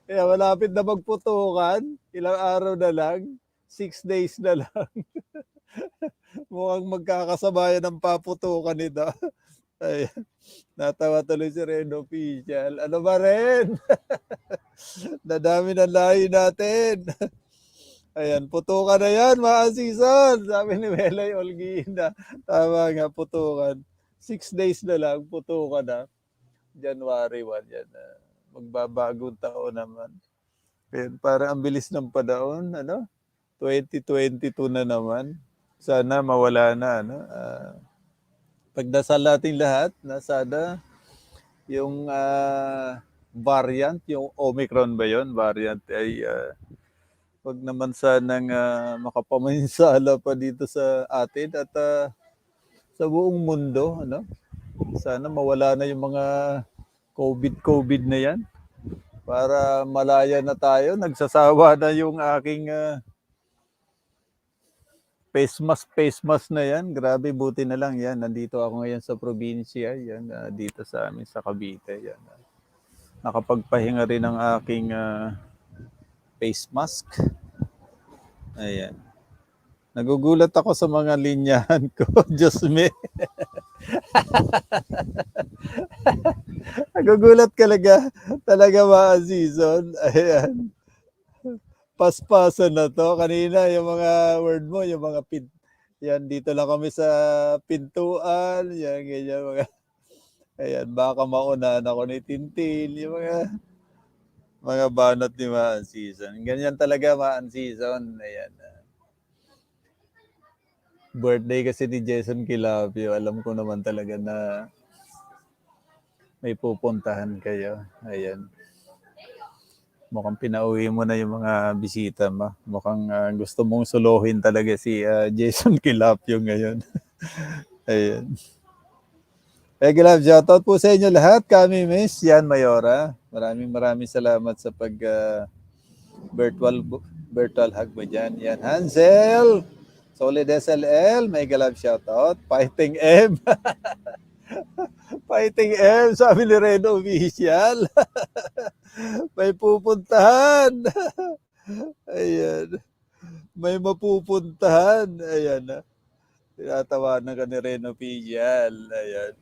Kaya malapit na magputukan. Ilang araw na lang. 6 days na lang. Mukhang magkakasabayan ng paputukan nito. Ay, natawa tuloy si Ren Official. Ano ba rin? Nadami na lahi natin. Ayan, putukan na yan, Maan Season. Sabi ni Melay Olguina. Tama nga, putukan. 6 days na lang, putukan na. January 1 yan. Magbabagong taon naman. Ayan, parang ang bilis ng panahon. 2022 na naman. Sana mawala na. Pagdasal natin lahat na sana yung variant, yung Omicron ba yon variant ay wag naman sanang makapaminsala pa dito sa atin at sa buong mundo. Sana mawala na yung mga COVID na yan para malaya na tayo. Nagsasawa na yung aking face mask na yan. Grabe, buti na lang yan. Nandito ako ngayon sa probinsya. Yan, dito sa amin sa Cavite. Yan. Nakapagpahinga rin ang aking face mask. Ayan. Nagugulat ako sa mga linyahan ko. Diyos me. Nagugulat talaga Maan Season. Ayan. Paspasan na to. Kanina yung mga word mo, yung mga yan, dito lang kami sa pintuan. Yan, ganyan mga. Ayan, baka maunahan ako ni Tintin. Yung mga banat ni Maan Season. Ganyan talaga Maan Season. Ayan. Birthday kasi ni Jason Kilapio. Alam ko naman talaga na may pupuntahan kayo. Ayan. Mukhang pinauwi mo na yung mga bisita mo. Mukhang gusto mong suluhin talaga si Jason Kilapio ngayon. Ayan. Love, shoutout po sa inyo lahat. Kami Miss Yan Mayora. Maraming salamat sa virtual hug mo dyan. Yan, Hansel. Solid SLL. Mega love shoutout. Fighting M. Fighting M. Sabi ni Reno Official. May pupuntahan. Ayan. May mapupuntahan. Ayan. Tinatawanan ka ni Reno Official. Ayan.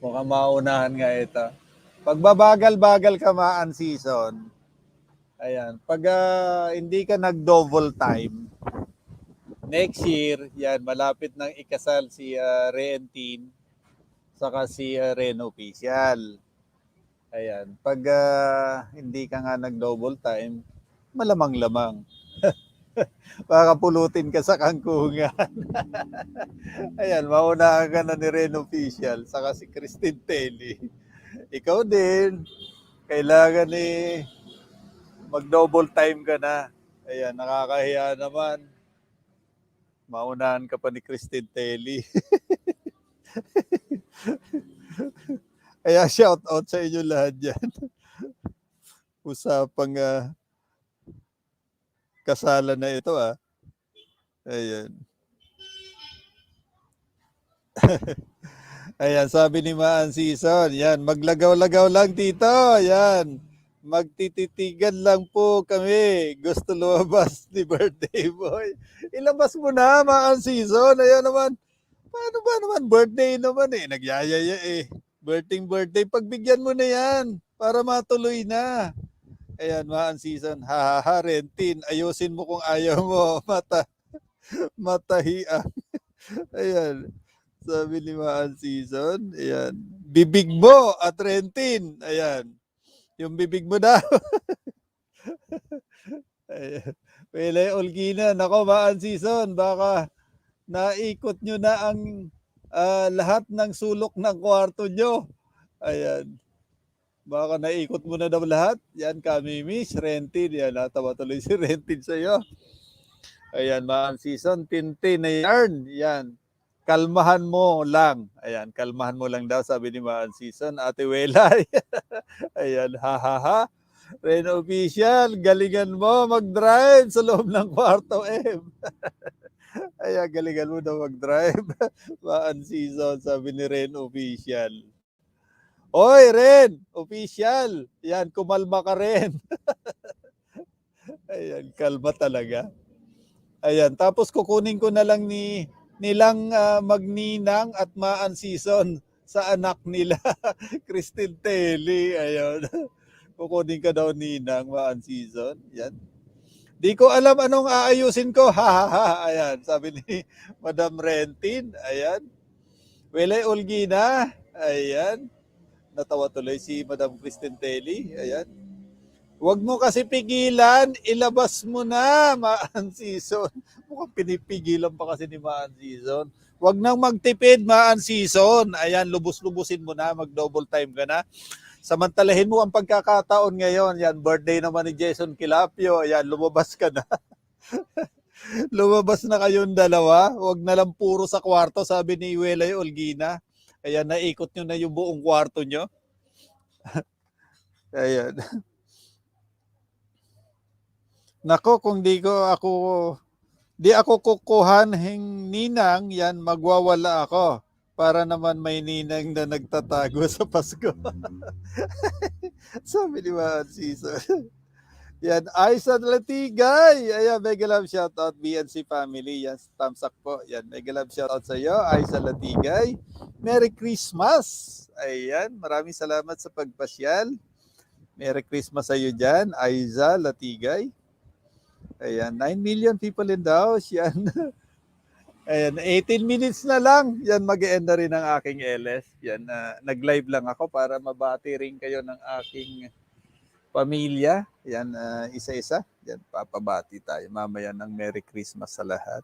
Mukhang maunahan nga ito. Pag babagal-bagal ka Maan Season, Ayan. Pag hindi ka nag-double time, next year, yan, malapit nang ikasal si Rentin saka si Ren Official. Ayan. Pag hindi ka nga nag-double time, malamang-lamang. Baka pulutin ka sa kangkungan. Ayan, maunahan ka na ni Ren Official saka si Christine Telly. Ikaw din, kailangan mag-double time ka na. Ayan, nakakahiya naman. Maunahan ka pa ni Christine Telly. Kaya shout out sa inyo lahat dyan. Usapang kasalan na ito Ayan. Ayan, sabi ni Maan Season, yan, maglagaw-lagaw lang dito, yan. Magtititigan lang po kami. Gusto lumabas ni birthday boy. Ilabas mo na, Maan Season. Ayan naman. Paano ba naman? Birthday naman Nagyayaya Birthday. Pagbigyan mo na yan para matuloy na. Ayan, Maan Season. Ha, Rentin. Ayusin mo kung ayaw mo. Matahian. Ayan. Sabi ni Maan Season. Ayan. Bibig mo at Rentin. Ayan. Yung bibig mo daw. Ayan. Pele Olgina. Nako, Maan Season. Baka naikot nyo na ang lahat ng sulok ng kwarto nyo. Ayan. Baka naikot mo na daw lahat. Yan, kami miss, Rentin. Yan, natawa tuloy si Rentin sa'yo. Ayan, Maan Season, Tintin na yarn. Yan, kalmahan mo lang. Ayan, kalmahan mo lang daw, sabi ni Maan Season. Ate Wela. Ayan, ha. Ren Official, galingan mo mag-drive sa loob ng kwarto, Ayan, galingan mo daw mag-drive. Maan Season, sabi ni Ren Official. Oy, Ren Official. Yan, kumalma ka rin. Ayan, kalma talaga. Ayan, tapos kukunin ko na lang nilang magninang at Maan Season sa anak nila, Christine Telly. Ayan. Kukunin ka daw ninang, Maan Season. Yan. Di ko alam anong aayusin ko. Ha. Ayan, sabi ni Madam Rentin. Ayan. Wele Olgina. Ayan. Natawa tuloy si Madam Christine Telly. Ayan. Huwag mo kasi pigilan. Ilabas mo na, Maan Season. Mukhang pinipigilan pa kasi ni Maan Season. Huwag nang magtipid, Maan Season. Ayan, lubos-lubusin mo na. Mag-double time ka na. Samantalahin mo ang pagkakataon ngayon. Yan, birthday naman ni Jason Kilapio. Ayan, lumabas ka na. Lumabas na kayong dalawa. Huwag na lang puro sa kwarto, sabi ni Welay Olgina. Ayan, naikot nyo na yung buong kwarto nyo. Ayan. Nako, kung di ako kukuhan ng ninang, yan, magwawala ako. Para naman may ninang na nagtatago sa Pasko. Sabi ni Maan Season. Yan, Aiza Latigay. Ayan, mega love shoutout BNC family. Yan, thumbs up po. Yan, mega love shoutout sa iyo, Aiza Latigay. Merry Christmas. Ayan, maraming salamat sa pagpasyal. Merry Christmas sa iyo dyan, Aiza Latigay. Ayan, 9 million people in the house. Yan. Ayan, 18 minutes na lang. Yan, mag-e-end na rin ang aking LS. Yan, nag-live lang ako para mabati rin kayo ng aking pamilya. Yan, isa-isa. Yan, papabati tayo mamaya ng Merry Christmas sa lahat.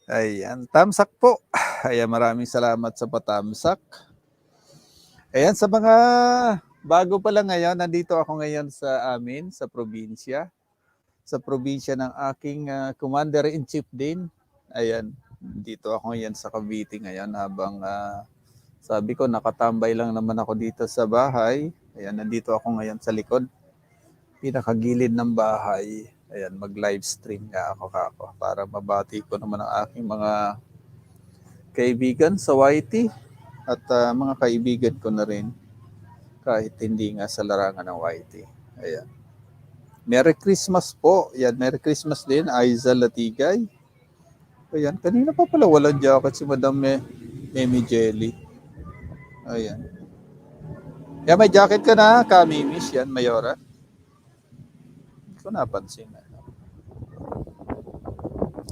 Ayan, tamsak po. Ayan, maraming salamat sa patamsak. Ayan, sa mga bago pa lang ngayon, nandito ako ngayon sa amin, sa probinsya. Sa probinsya ng aking Commander-in-Chief din. Ayan, dito ako ngayon sa Cavite ngayon habang sabi ko nakatambay lang naman ako dito sa bahay. Ayan, nandito ako ngayon sa likod. Pinakagilid ng bahay. Ayan, mag-live stream nga ako para mabati ko naman ang aking mga kaibigan sa YT at mga kaibigan ko na rin kahit hindi nga sa larangan ng YT. Ayan. Merry Christmas po. Ayan, Merry Christmas din, Aiza Latigay. Ayan, kanina pa pala walang jacket si Madam Memi Jelly. Ayan. Yan, may jacket ka na, Kami Miss. Yan, Mayora. ko napansin.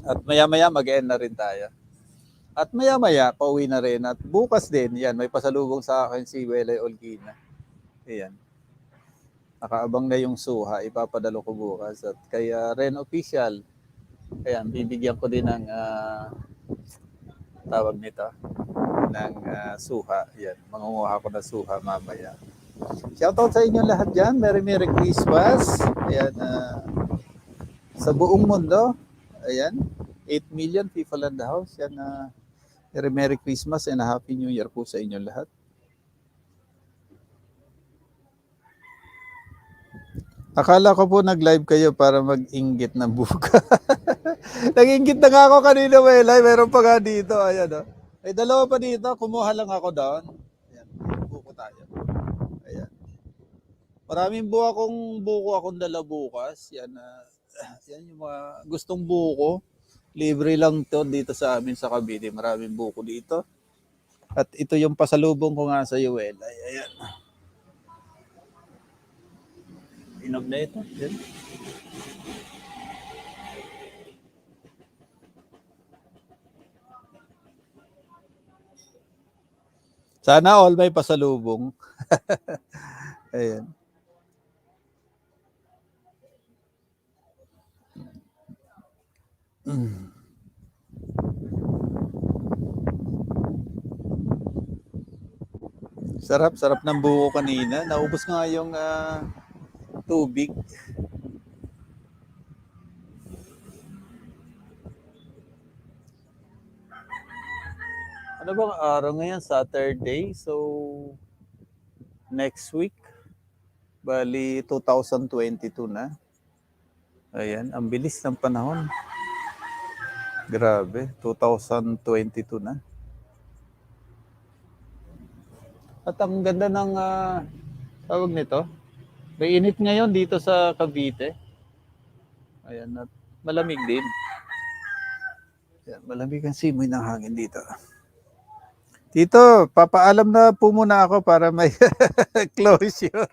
At maya-maya mag-end na rin tayo. At maya-maya pauwi na rin. At bukas din, yan, may pasalubong sa akin si Welay Olgina. Ayan. Nakaabang na yung suha, ipapadalo ko bukas. At kaya Ren Official, ayan, bibigyan ko din ng tawag nito, ng suha. Ayan, mangunguha ko na suha mamaya. Shoutout sa inyo lahat dyan. Merry Christmas. Ayan, sa buong mundo. Ayan, 8 million people in the house. Yan, Merry Christmas and a Happy New Year po sa inyo lahat. Akala ko po nag-live kayo para mag-inggit ng buka. Nag-inggit na nga ako kanina, Welay. Meron pa nga dito. Ayan, oh. Ay, dalawa pa dito. Kumuha lang ako doon. Ayan, buko tayo. Ayan. Maraming buko akong dala bukas. Yan, yan yung mga gustong buko. Libre lang to dito sa amin sa Cavite. Maraming buko dito. At ito yung pasalubong ko nga sa Welay. Ayan. Inog na ito. Yan. Sana all may pasalubong. Ayan. Sarap ng buko kanina. Naubos nga yung tubig. Ano bang araw ngayon? Saturday. So, next week. Bali, 2022 na. Ayan, ang bilis ng panahon. Grabe, 2022 na. At ang ganda ng tawag nito. May init ngayon dito sa Cavite. Ayan, at malamig din. Ayan, malamig ang simoy ng hangin dito. Tito, papaalam na po muna ako para may closure.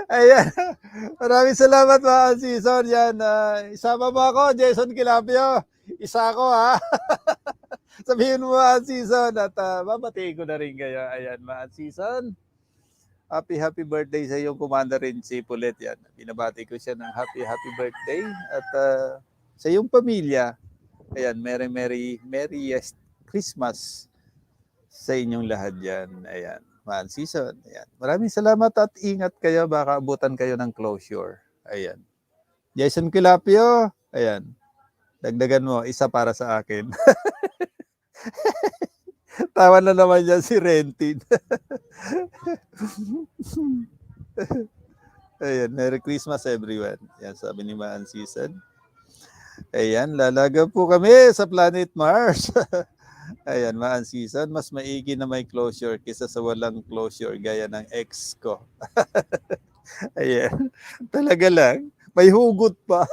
Ayan. Maraming salamat mga season. Yan. Isama mo ako, Jason Kilapio. Isa ako ha. Sabihin mo mga season at babatiin ko na rin kayo. Ayan mga season. Happy birthday sa iyong Commander-in-Chief ulit. Yan. Binabati ko siya ng happy birthday. At sa iyong pamilya, ayan, merriest Christmas sa inyong lahat yan. Ayan. Man season. Ayan. Maraming salamat at ingat kayo. Baka abutan kayo ng closure. Ayan. Jason Kilapio. Ayan. Dagdagan mo. Isa para sa akin. Tawa na naman yan si Rentin. Ayan. Merry Christmas everyone. Ayan. Sabi ni Man season. Ayan. Lalaga po kami sa planet Mars. Ayan, maan season, mas maigi na may closure kisa sa walang closure gaya ng ex ko. Ayan, talaga lang. May hugot pa.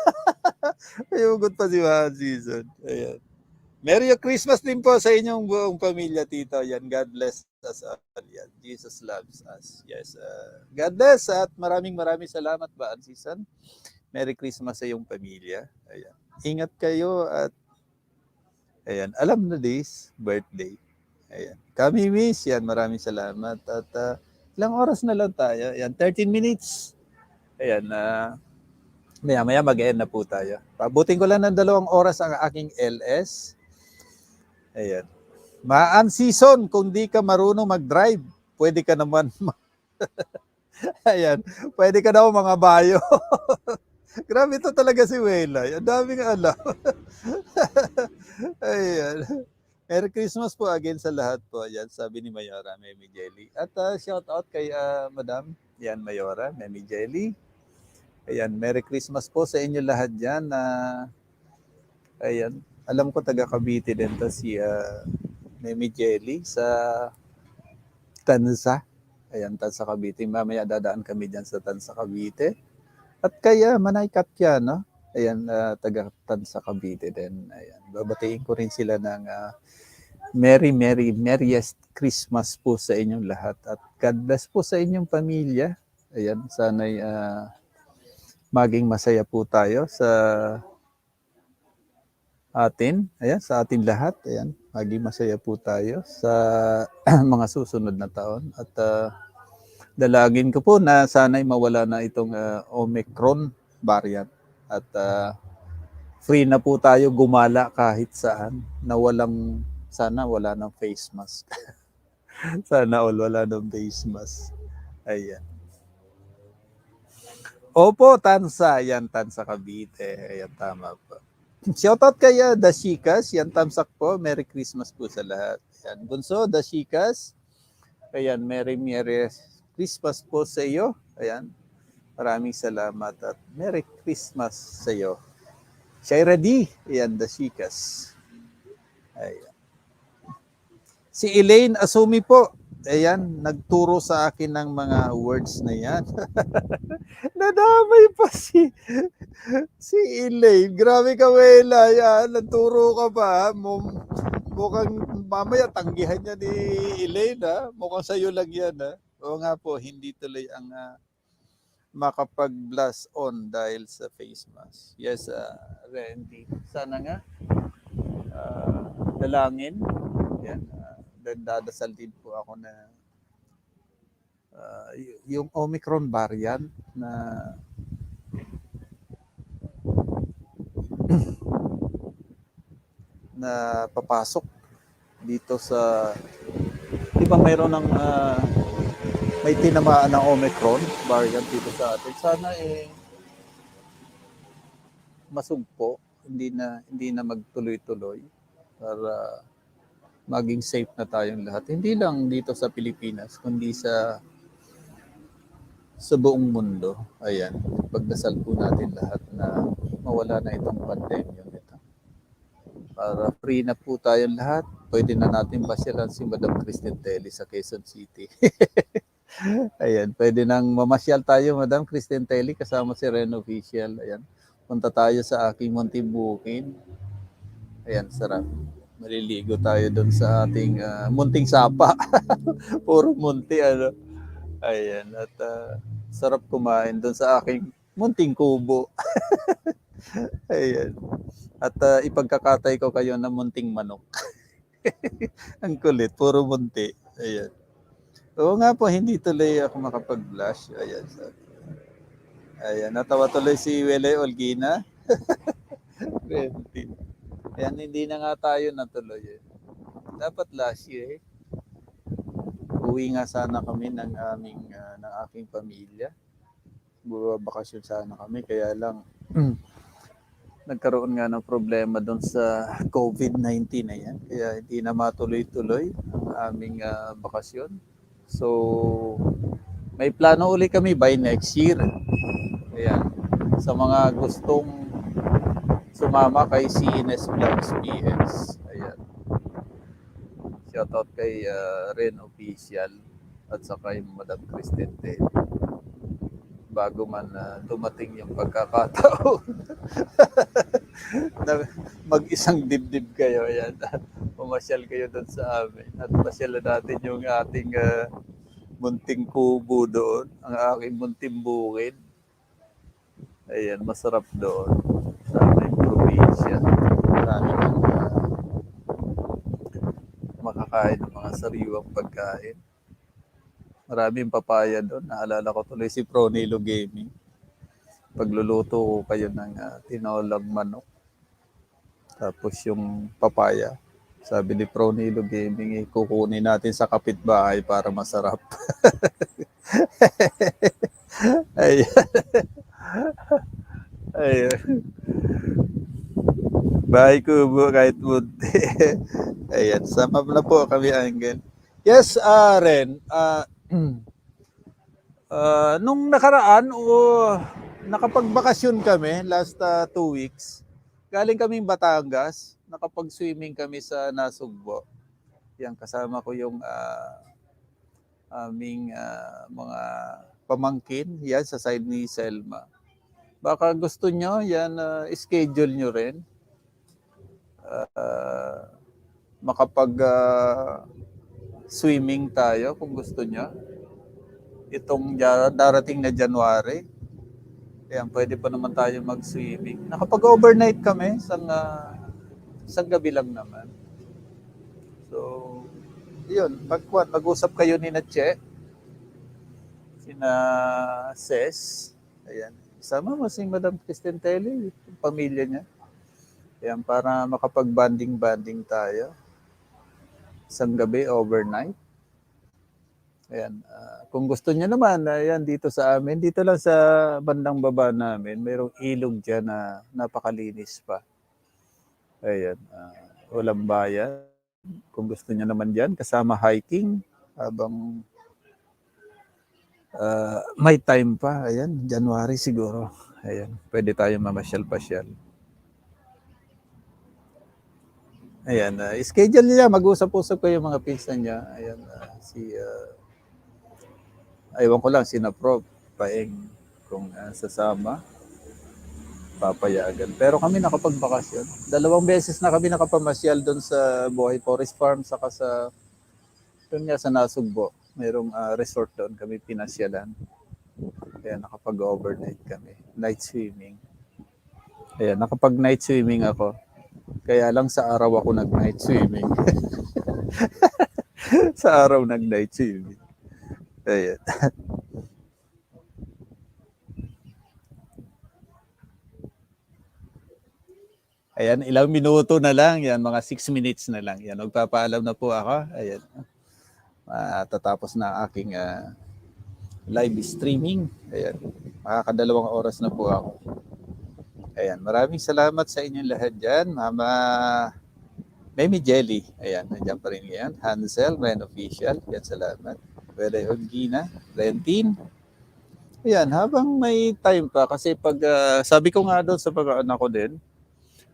May hugot pa si maan season. Ayan. Merry Christmas din po sa inyong buong pamilya, Tito. Ayan, God bless us all. Ayan, Jesus loves us. Yes, God bless at maraming salamat, maan season. Merry Christmas sa iyong pamilya. Ayan. Ingat kayo at ayan, alam na this birthday. Ayan. Kami miss, yan, maraming salamat. At ilang oras na lang tayo. Ayan, 13 minutes. Ayan, maya mag-end na po tayo. Pabutin ko lang ng 2 oras ang aking LS. Ayan. Maan season, kung di ka marunong mag-drive, pwede ka naman. Ayan, pwede ka daw mga bayo. Grabe ito talaga si Welay. Ang daming alam. Ayan. Merry Christmas po again sa lahat po. Ayan, sabi ni Mayora, Memi Jelly. At shout out kay Madam. Yan, Mayora, Memi Jelly. Ayan, Merry Christmas po sa inyo lahat dyan. Ayan, alam ko taga Cavite din to si Memi Jelly sa Tansa. Ayan, Tansa Cavite. Mamaya dadaan kami dyan sa Tansa Cavite. At kaya Manay Katya, no? Ayan, taga-Tansa Cavite din. Ayan, babatiin ko rin sila ng merriest Christmas po sa inyong lahat. At God bless po sa inyong pamilya. Ayan, sana'y maging masaya po tayo sa atin. Ayan, sa atin lahat. Ayan, maging masaya po tayo sa mga susunod na taon. At dalangin ko po na sana'y mawala na itong Omicron variant. At free na po tayo gumala kahit saan na sana wala ng face mask. Sana all wala ng face mask. Ayan. Opo, Tansa. Yan, Tansa Cavite. Ayan, tama po. Shoutout kay Dashikas. Yan, tamsak po. Merry Christmas po sa lahat. Ayan, Bunso, Dashikas. Ayan, Merry Christmas po sa iyo. Ayan, maraming salamat at Merry Christmas sa iyo. Siya ready. Ayan, Dashikas. Ayan. Si Elaine Asumi po. Ayan, nagturo sa akin ng mga words na yan. Nadamay pa si Elaine. Grabe ka, Wela. Yan, nagturo ka pa. Mukhang mamaya tanggihan niya ni Elaine. Ha? Mukhang sa'yo lang yan. Ha? Oo nga po, hindi tuloy ang makapag-blast on dahil sa face mask. Yes, Randy. Sana nga dalangin. Yan, dadasal din po ako na yung Omicron variant na papasok dito sa, di ba mayroon ng may tinamaan ng Omicron variant dito sa atin. Sana masugpo, hindi na magtuloy-tuloy para maging safe na tayong lahat. Hindi lang dito sa Pilipinas, kundi sa buong mundo. Ayan, pagdasal po natin lahat na mawala na itong pandemya nito. Para free na po tayong lahat, pwede na natin pasyalan si Madam Cristentelli sa Quezon City. Ayan, pwede nang mamasyal tayo, Madam Cristentelli, kasama si Ren Official. Ayan, punta tayo sa aking munting bukid. Ayan, sarap. Maliligo tayo doon sa ating munting sapa. Puro munti, ano. Ayan, at sarap kumain doon sa aking munting kubo. Ayan. At ipagkakatay ko kayo ng munting manok. Ang kulit, puro munti. Ayan. Oo nga po, hindi tuloy ako makapag-blush. Ayan. Ayan, natawa tuloy si Wele Olgina. 20. Ayan, hindi na nga tayo natuloy. Dapat last year, uwi nga sana kami ng aking pamilya. Bakasyon sana kami, kaya lang nagkaroon nga ng problema doon sa COVID-19 na yan. Kaya hindi na matuloy-tuloy ang aming bakasyon. So, may plano uli kami by next year. Ayan, sa mga gustong sumama kay CNS Vlogs PS. Ayan. Shoutout kay Ren Official at saka yung Madam Cristentelli. Bago man dumating yung pagkakataon na mag-isang dibdib kayo. Ayan. Pumasyal kayo doon sa amin. At pasyalan natin yung ating munting kubo doon. Ang aking munting bukid. Ayan, masarap doon. Sa aming probinsya. Marami kang makakain ng mga sariwang pagkain. Maraming papaya doon. Naalala ko tuloy si Pronilo Gaming. Pagluluto ko kayo ng tinolang manok. Tapos yung papaya. Sabi ni Pronilo Gaming, kukunin natin sa kapitbahay para masarap. Ayan. Ayan. Bahay kubo kahit munti. Ayan, sama na po kami, Angel. Yes, Ren. Nung nakaraan, nakapagbakasyon kami last 2 weeks. Galing kaming Batangas. Nakapag-swimming kami sa Nasugbo. Yan, kasama ko yung aming mga pamangkin. Yan, sa side ni Selma. Baka gusto nyo, yan, schedule nyo rin. Makapag-swimming tayo kung gusto nyo. Itong darating na January. Ayan, pwede pa naman tayo mag-swimming. Nakapag-overnight kami, isang gabi lang naman. So, yun, mag-usap kayo ni Che, sina Ses, ayan. Isama mo si Madam Kristen Telly, yung pamilya niya. Ayan, para makapag-banding tayo. Isang gabi, overnight. Ayan, kung gusto niya naman, ayan, dito sa amin, dito lang sa bandang baba namin, mayroong ilog dyan na napakalinis pa. Ayan, walang bayan. Kung gusto niya naman dyan, kasama hiking, habang may time pa, ayan, January siguro. Ayan, pwede tayo mamasyal-pasyal. Ayan, schedule niya, mag-usap-usap kayo mga pinsan niya. Ayan, aywan ko lang, sina Prof. Paeng, kung sasama, papayagan. Pero kami nakapagbakasyon. 2 beses na kami nakapamasyal doon sa Buhay Forest Farm, saka doon nga sa Nasugbo. Mayroong resort doon kami pinasyalan. Kaya nakapag-overnight kami. Night swimming. Ayan, nakapag-night swimming ako. Kaya lang sa araw ako nag-night swimming. Sa araw nag-night swimming. Ayan. Ayan, ilang minuto na lang. Yan, mga 6 minutes na lang. Yan, magpapaalam na po ako. Ayan. Tatapos na aking live streaming. Ayan. Makaka2 oras na po ako. Ayan, maraming salamat sa inyong lahat dyan. Mama Memi Jelly. Ayan, nandiyan pa rin yan. Hansel, Ren Official. Yan, salamat. Pwede Gina, Rentin. Ayan, habang may time pa, kasi pag, sabi ko nga doon sa pag-anak ko din,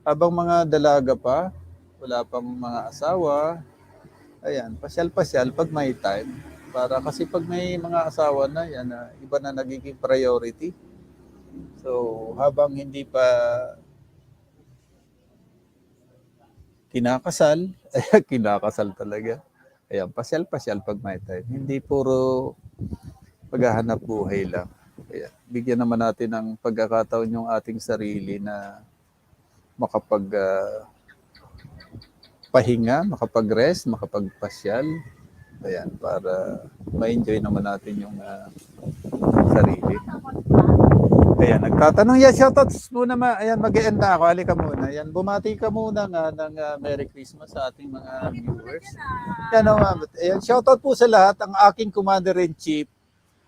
habang mga dalaga pa, wala pang mga asawa, ayan, pasyal-pasyal pag may time. Para kasi pag may mga asawa na, yan, iba na nagiging priority. So, habang hindi pa kinakasal, kinakasal talaga. Ayan, pasyal-pasyal pag may time. Hindi puro paghahanap buhay lang. Ayan, bigyan naman natin ng pagkakataon yung ating sarili na pahinga, makapag-rest, makapagpasyal. Ayan, para ma-enjoy naman natin yung sarili. Ayan, nagtatanong yan. Shoutouts muna ayan, mag-e-end na ako. Halika muna. Ayan, bumati ka muna ng Merry Christmas sa ating mga viewers. Ayan, ayan, shoutout po sa lahat. Ang aking Commander-in-Chief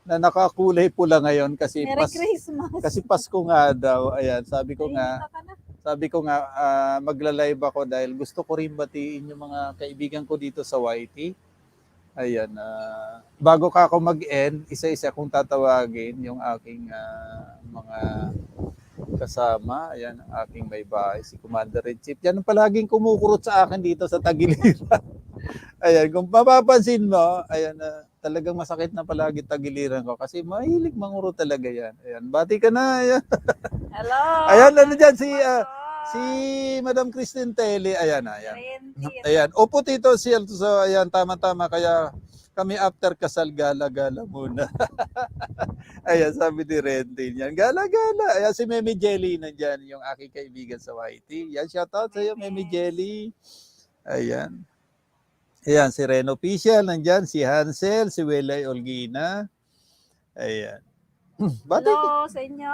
na nakakulay pula ngayon kasi Merry Christmas. kasi Pasko nga daw. Ayan, sabi ko nga magla-live ako dahil gusto ko rin batiin yung mga kaibigan ko dito sa YT. Ayan, bago ka ako mag-end, isa-isa kong tatawagin yung aking mga kasama. Ayan, aking may bahay, si Commander-in-Chief. Yan ang palaging kumukurot sa akin dito sa Tagiliran. Ayan, kung mapapansin mo, ayan, talagang masakit na palagi tagiliran ko kasi mahilig manguro talaga yan. Ayan, bati ka na. Ayan. Hello. Ayan, ano dyan, si Madam Kristen Telly. Ayan, ayan. Ayan, opo Tito Ciel. So, ayan, tama-tama. Kaya kami after kasal, gala-gala muna. Ayan, sabi ni Rentin yan. Gala-gala. Ayan, si Memi Jelly nandyan, yung aking kaibigan sa YT. Yan, shoutout sa iyo, Memi Jelly. Ayan. Ayan, si Ren Official nandyan, si Hansel, si Welay Olgina. Ayan. Hello sa inyo.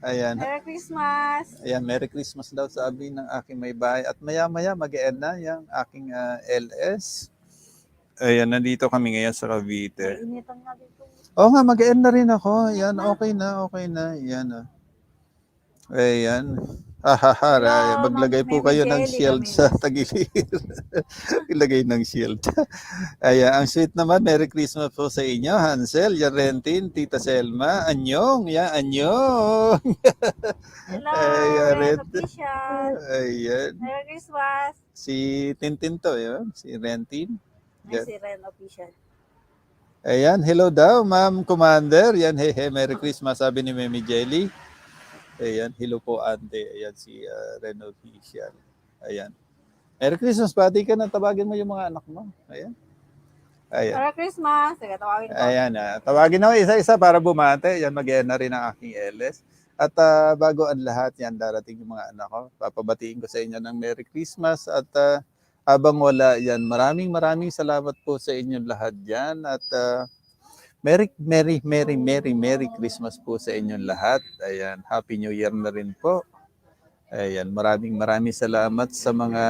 Ayan. Merry Christmas. Ayan, Merry Christmas daw sabi ng aking may bahay. At maya-maya mag-e-end na yung aking LS. Ayan, nandito kami ngayon sa Cavite. Initan nga dito. Oo nga, mag-e-end na rin ako. Ayan, okay na. Ayan. Ayan. Hahaha, maglagay po kayo ng shield sa tagiliran. Ilagay ng shield. Ayan, ang sweet naman. Merry Christmas po sa inyo, Hansel, yan Rentin, Tita Selma, Anyong, yan, Anyong. Hello, Ayan, Ren Official. Ayan. Merry Christmas. Si Tintin to, yun. Si Rentin. Ay, Yan. si Ren Official. Ayan, hello daw, Ma'am Commander. Yan, hey, Merry Christmas, sabi ni Memi Jelly. Ayan, hello po ante. Ayan si Ren Official. Ayan. Merry Christmas, pati ka na. Tawagin mo yung mga anak mo. Ayan. Ayan. Merry Christmas. Sige, tawagin ko. Ayan. Tawagin na isa-isa para bumate. Ayan, mag-end na rin ang aking LS. At bago ang lahat, yan darating yung mga anak ko. Papabatiin ko sa inyo ng Merry Christmas at habang wala yan, maraming salamat po sa inyong lahat yan at Merry Christmas po sa inyong lahat. Ayan, Happy New Year na rin po. Ayan, maraming salamat sa mga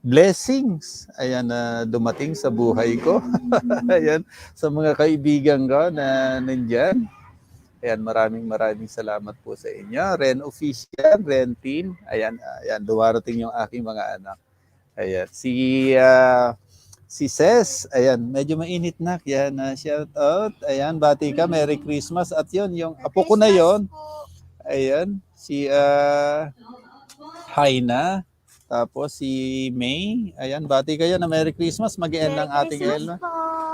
blessings ayan na dumating sa buhay ko. Ayan, sa mga kaibigan ko na nandyan. Ayan, maraming salamat po sa inyo. Ren Official, Ren Team. Ayan, dumarating yung aking mga anak. Ayan, si Ses, ayan, medyo mainit na. Yan, shout out. Ayan, bati ka, Merry Christmas. At yun, yung apo ko na yon. Ayan, si Haina. Tapos si May. Ayan, bati kayo na Merry Christmas. Mag-end ng ating Elma.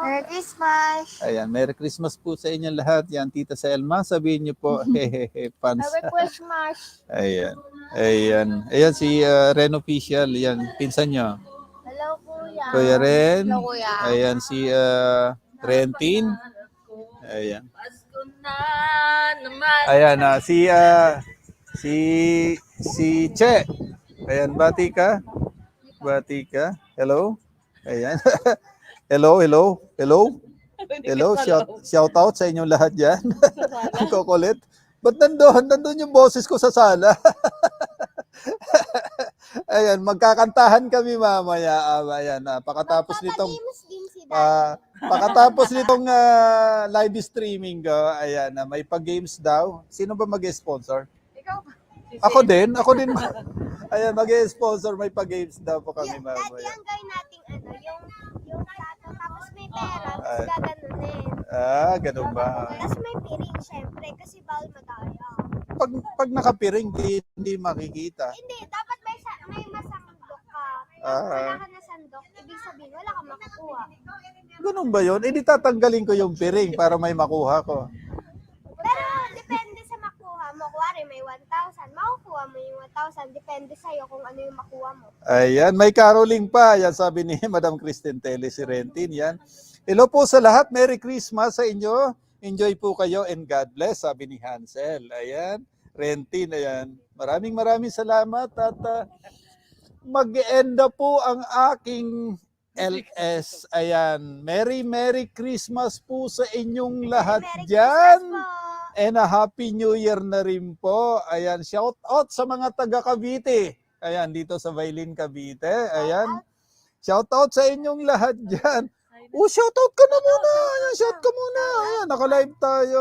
Merry Christmas! Ayan, Merry Christmas po sa inyong lahat. Yan, Tita Selma, sabihin niyo po, hehehe, pans. Merry Christmas! Ayan si Ren Official. Yan, pinsan niyo. Hello, Kuya! Kuya Ren. Hello, Kuya! Ayan si Rentin. Ayan. Pasko na naman! Ayan si Che. Ayan, bati ka. Hello. Ayan. Hello. Shout out sa inyong lahat diyan. Ang kukulit. Ba't nandun yung boses ko sa sala? Ayan, magkakantahan kami mamaya. Ayan, pakatapos nitong pakatapos nitong live streaming ko, ayan, may pa-games daw. Sino ba mag-sponsor? Ikaw ba? Ako din. Ayan, mag-sponsor, may pa-games daw po kami Dati mamaya. ang gawin natin, yung plato, tapos may pera, tapos gaganunin. Ganun ba? Tapos may piring, syempre, kasi bawal madaya. Pag nakapiring, hindi makikita. Hindi, dapat may masandok ka. Ah. Wala ka na sandok, ibig sabihin, wala ka makukuha. Ganun ba yun? Di tatanggalin ko yung piring para may makuha ko. Pero, depende sa makuha mo. Kuwari, may 1,000. Makukuha mo yung 1,000. Depende sa'yo kung ano yung makuha mo. Ayan, may caroling pa. Yan sabi ni Madam Kristen Tele, si Rentin. Yan. Hello po sa lahat. Merry Christmas sa inyo. Enjoy po kayo and God bless, sabi ni Hansel. Ayan, Rentin, ayan. Maraming salamat at mag-end na po ang aking LS. Ayan, Merry Christmas po sa inyong lahat Merry dyan. Christmas po! And a Happy New Year na rin po. Ayan, shout out sa mga taga Cavite. Ayan, dito sa Bailin, Cavite. Ayan, shout out sa inyong lahat dyan. Shout out ka na muna. Ayan, shout ka muna. Ayan, naka-live tayo.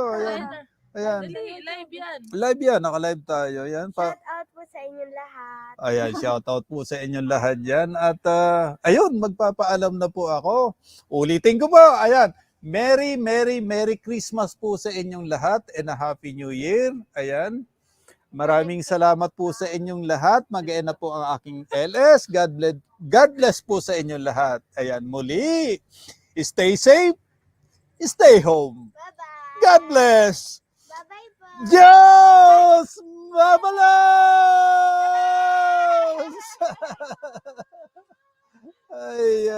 Ayan. Live yan, naka-live tayo. Ayan, Shout out po sa inyong lahat. Ayan, shout out po sa inyong lahat dyan. At ayun, magpapaalam na po ako. Ulitin ko po. Ayan, Merry Christmas po sa inyong lahat and a Happy New Year. Ayan. Maraming salamat po sa inyong lahat. Mag-end na po ang aking LS. God bless po sa inyong lahat. Ayan, muli. Stay safe. Stay home. Bye-bye! God bless. Bye-bye po! Diyos! Mabalas! Ay,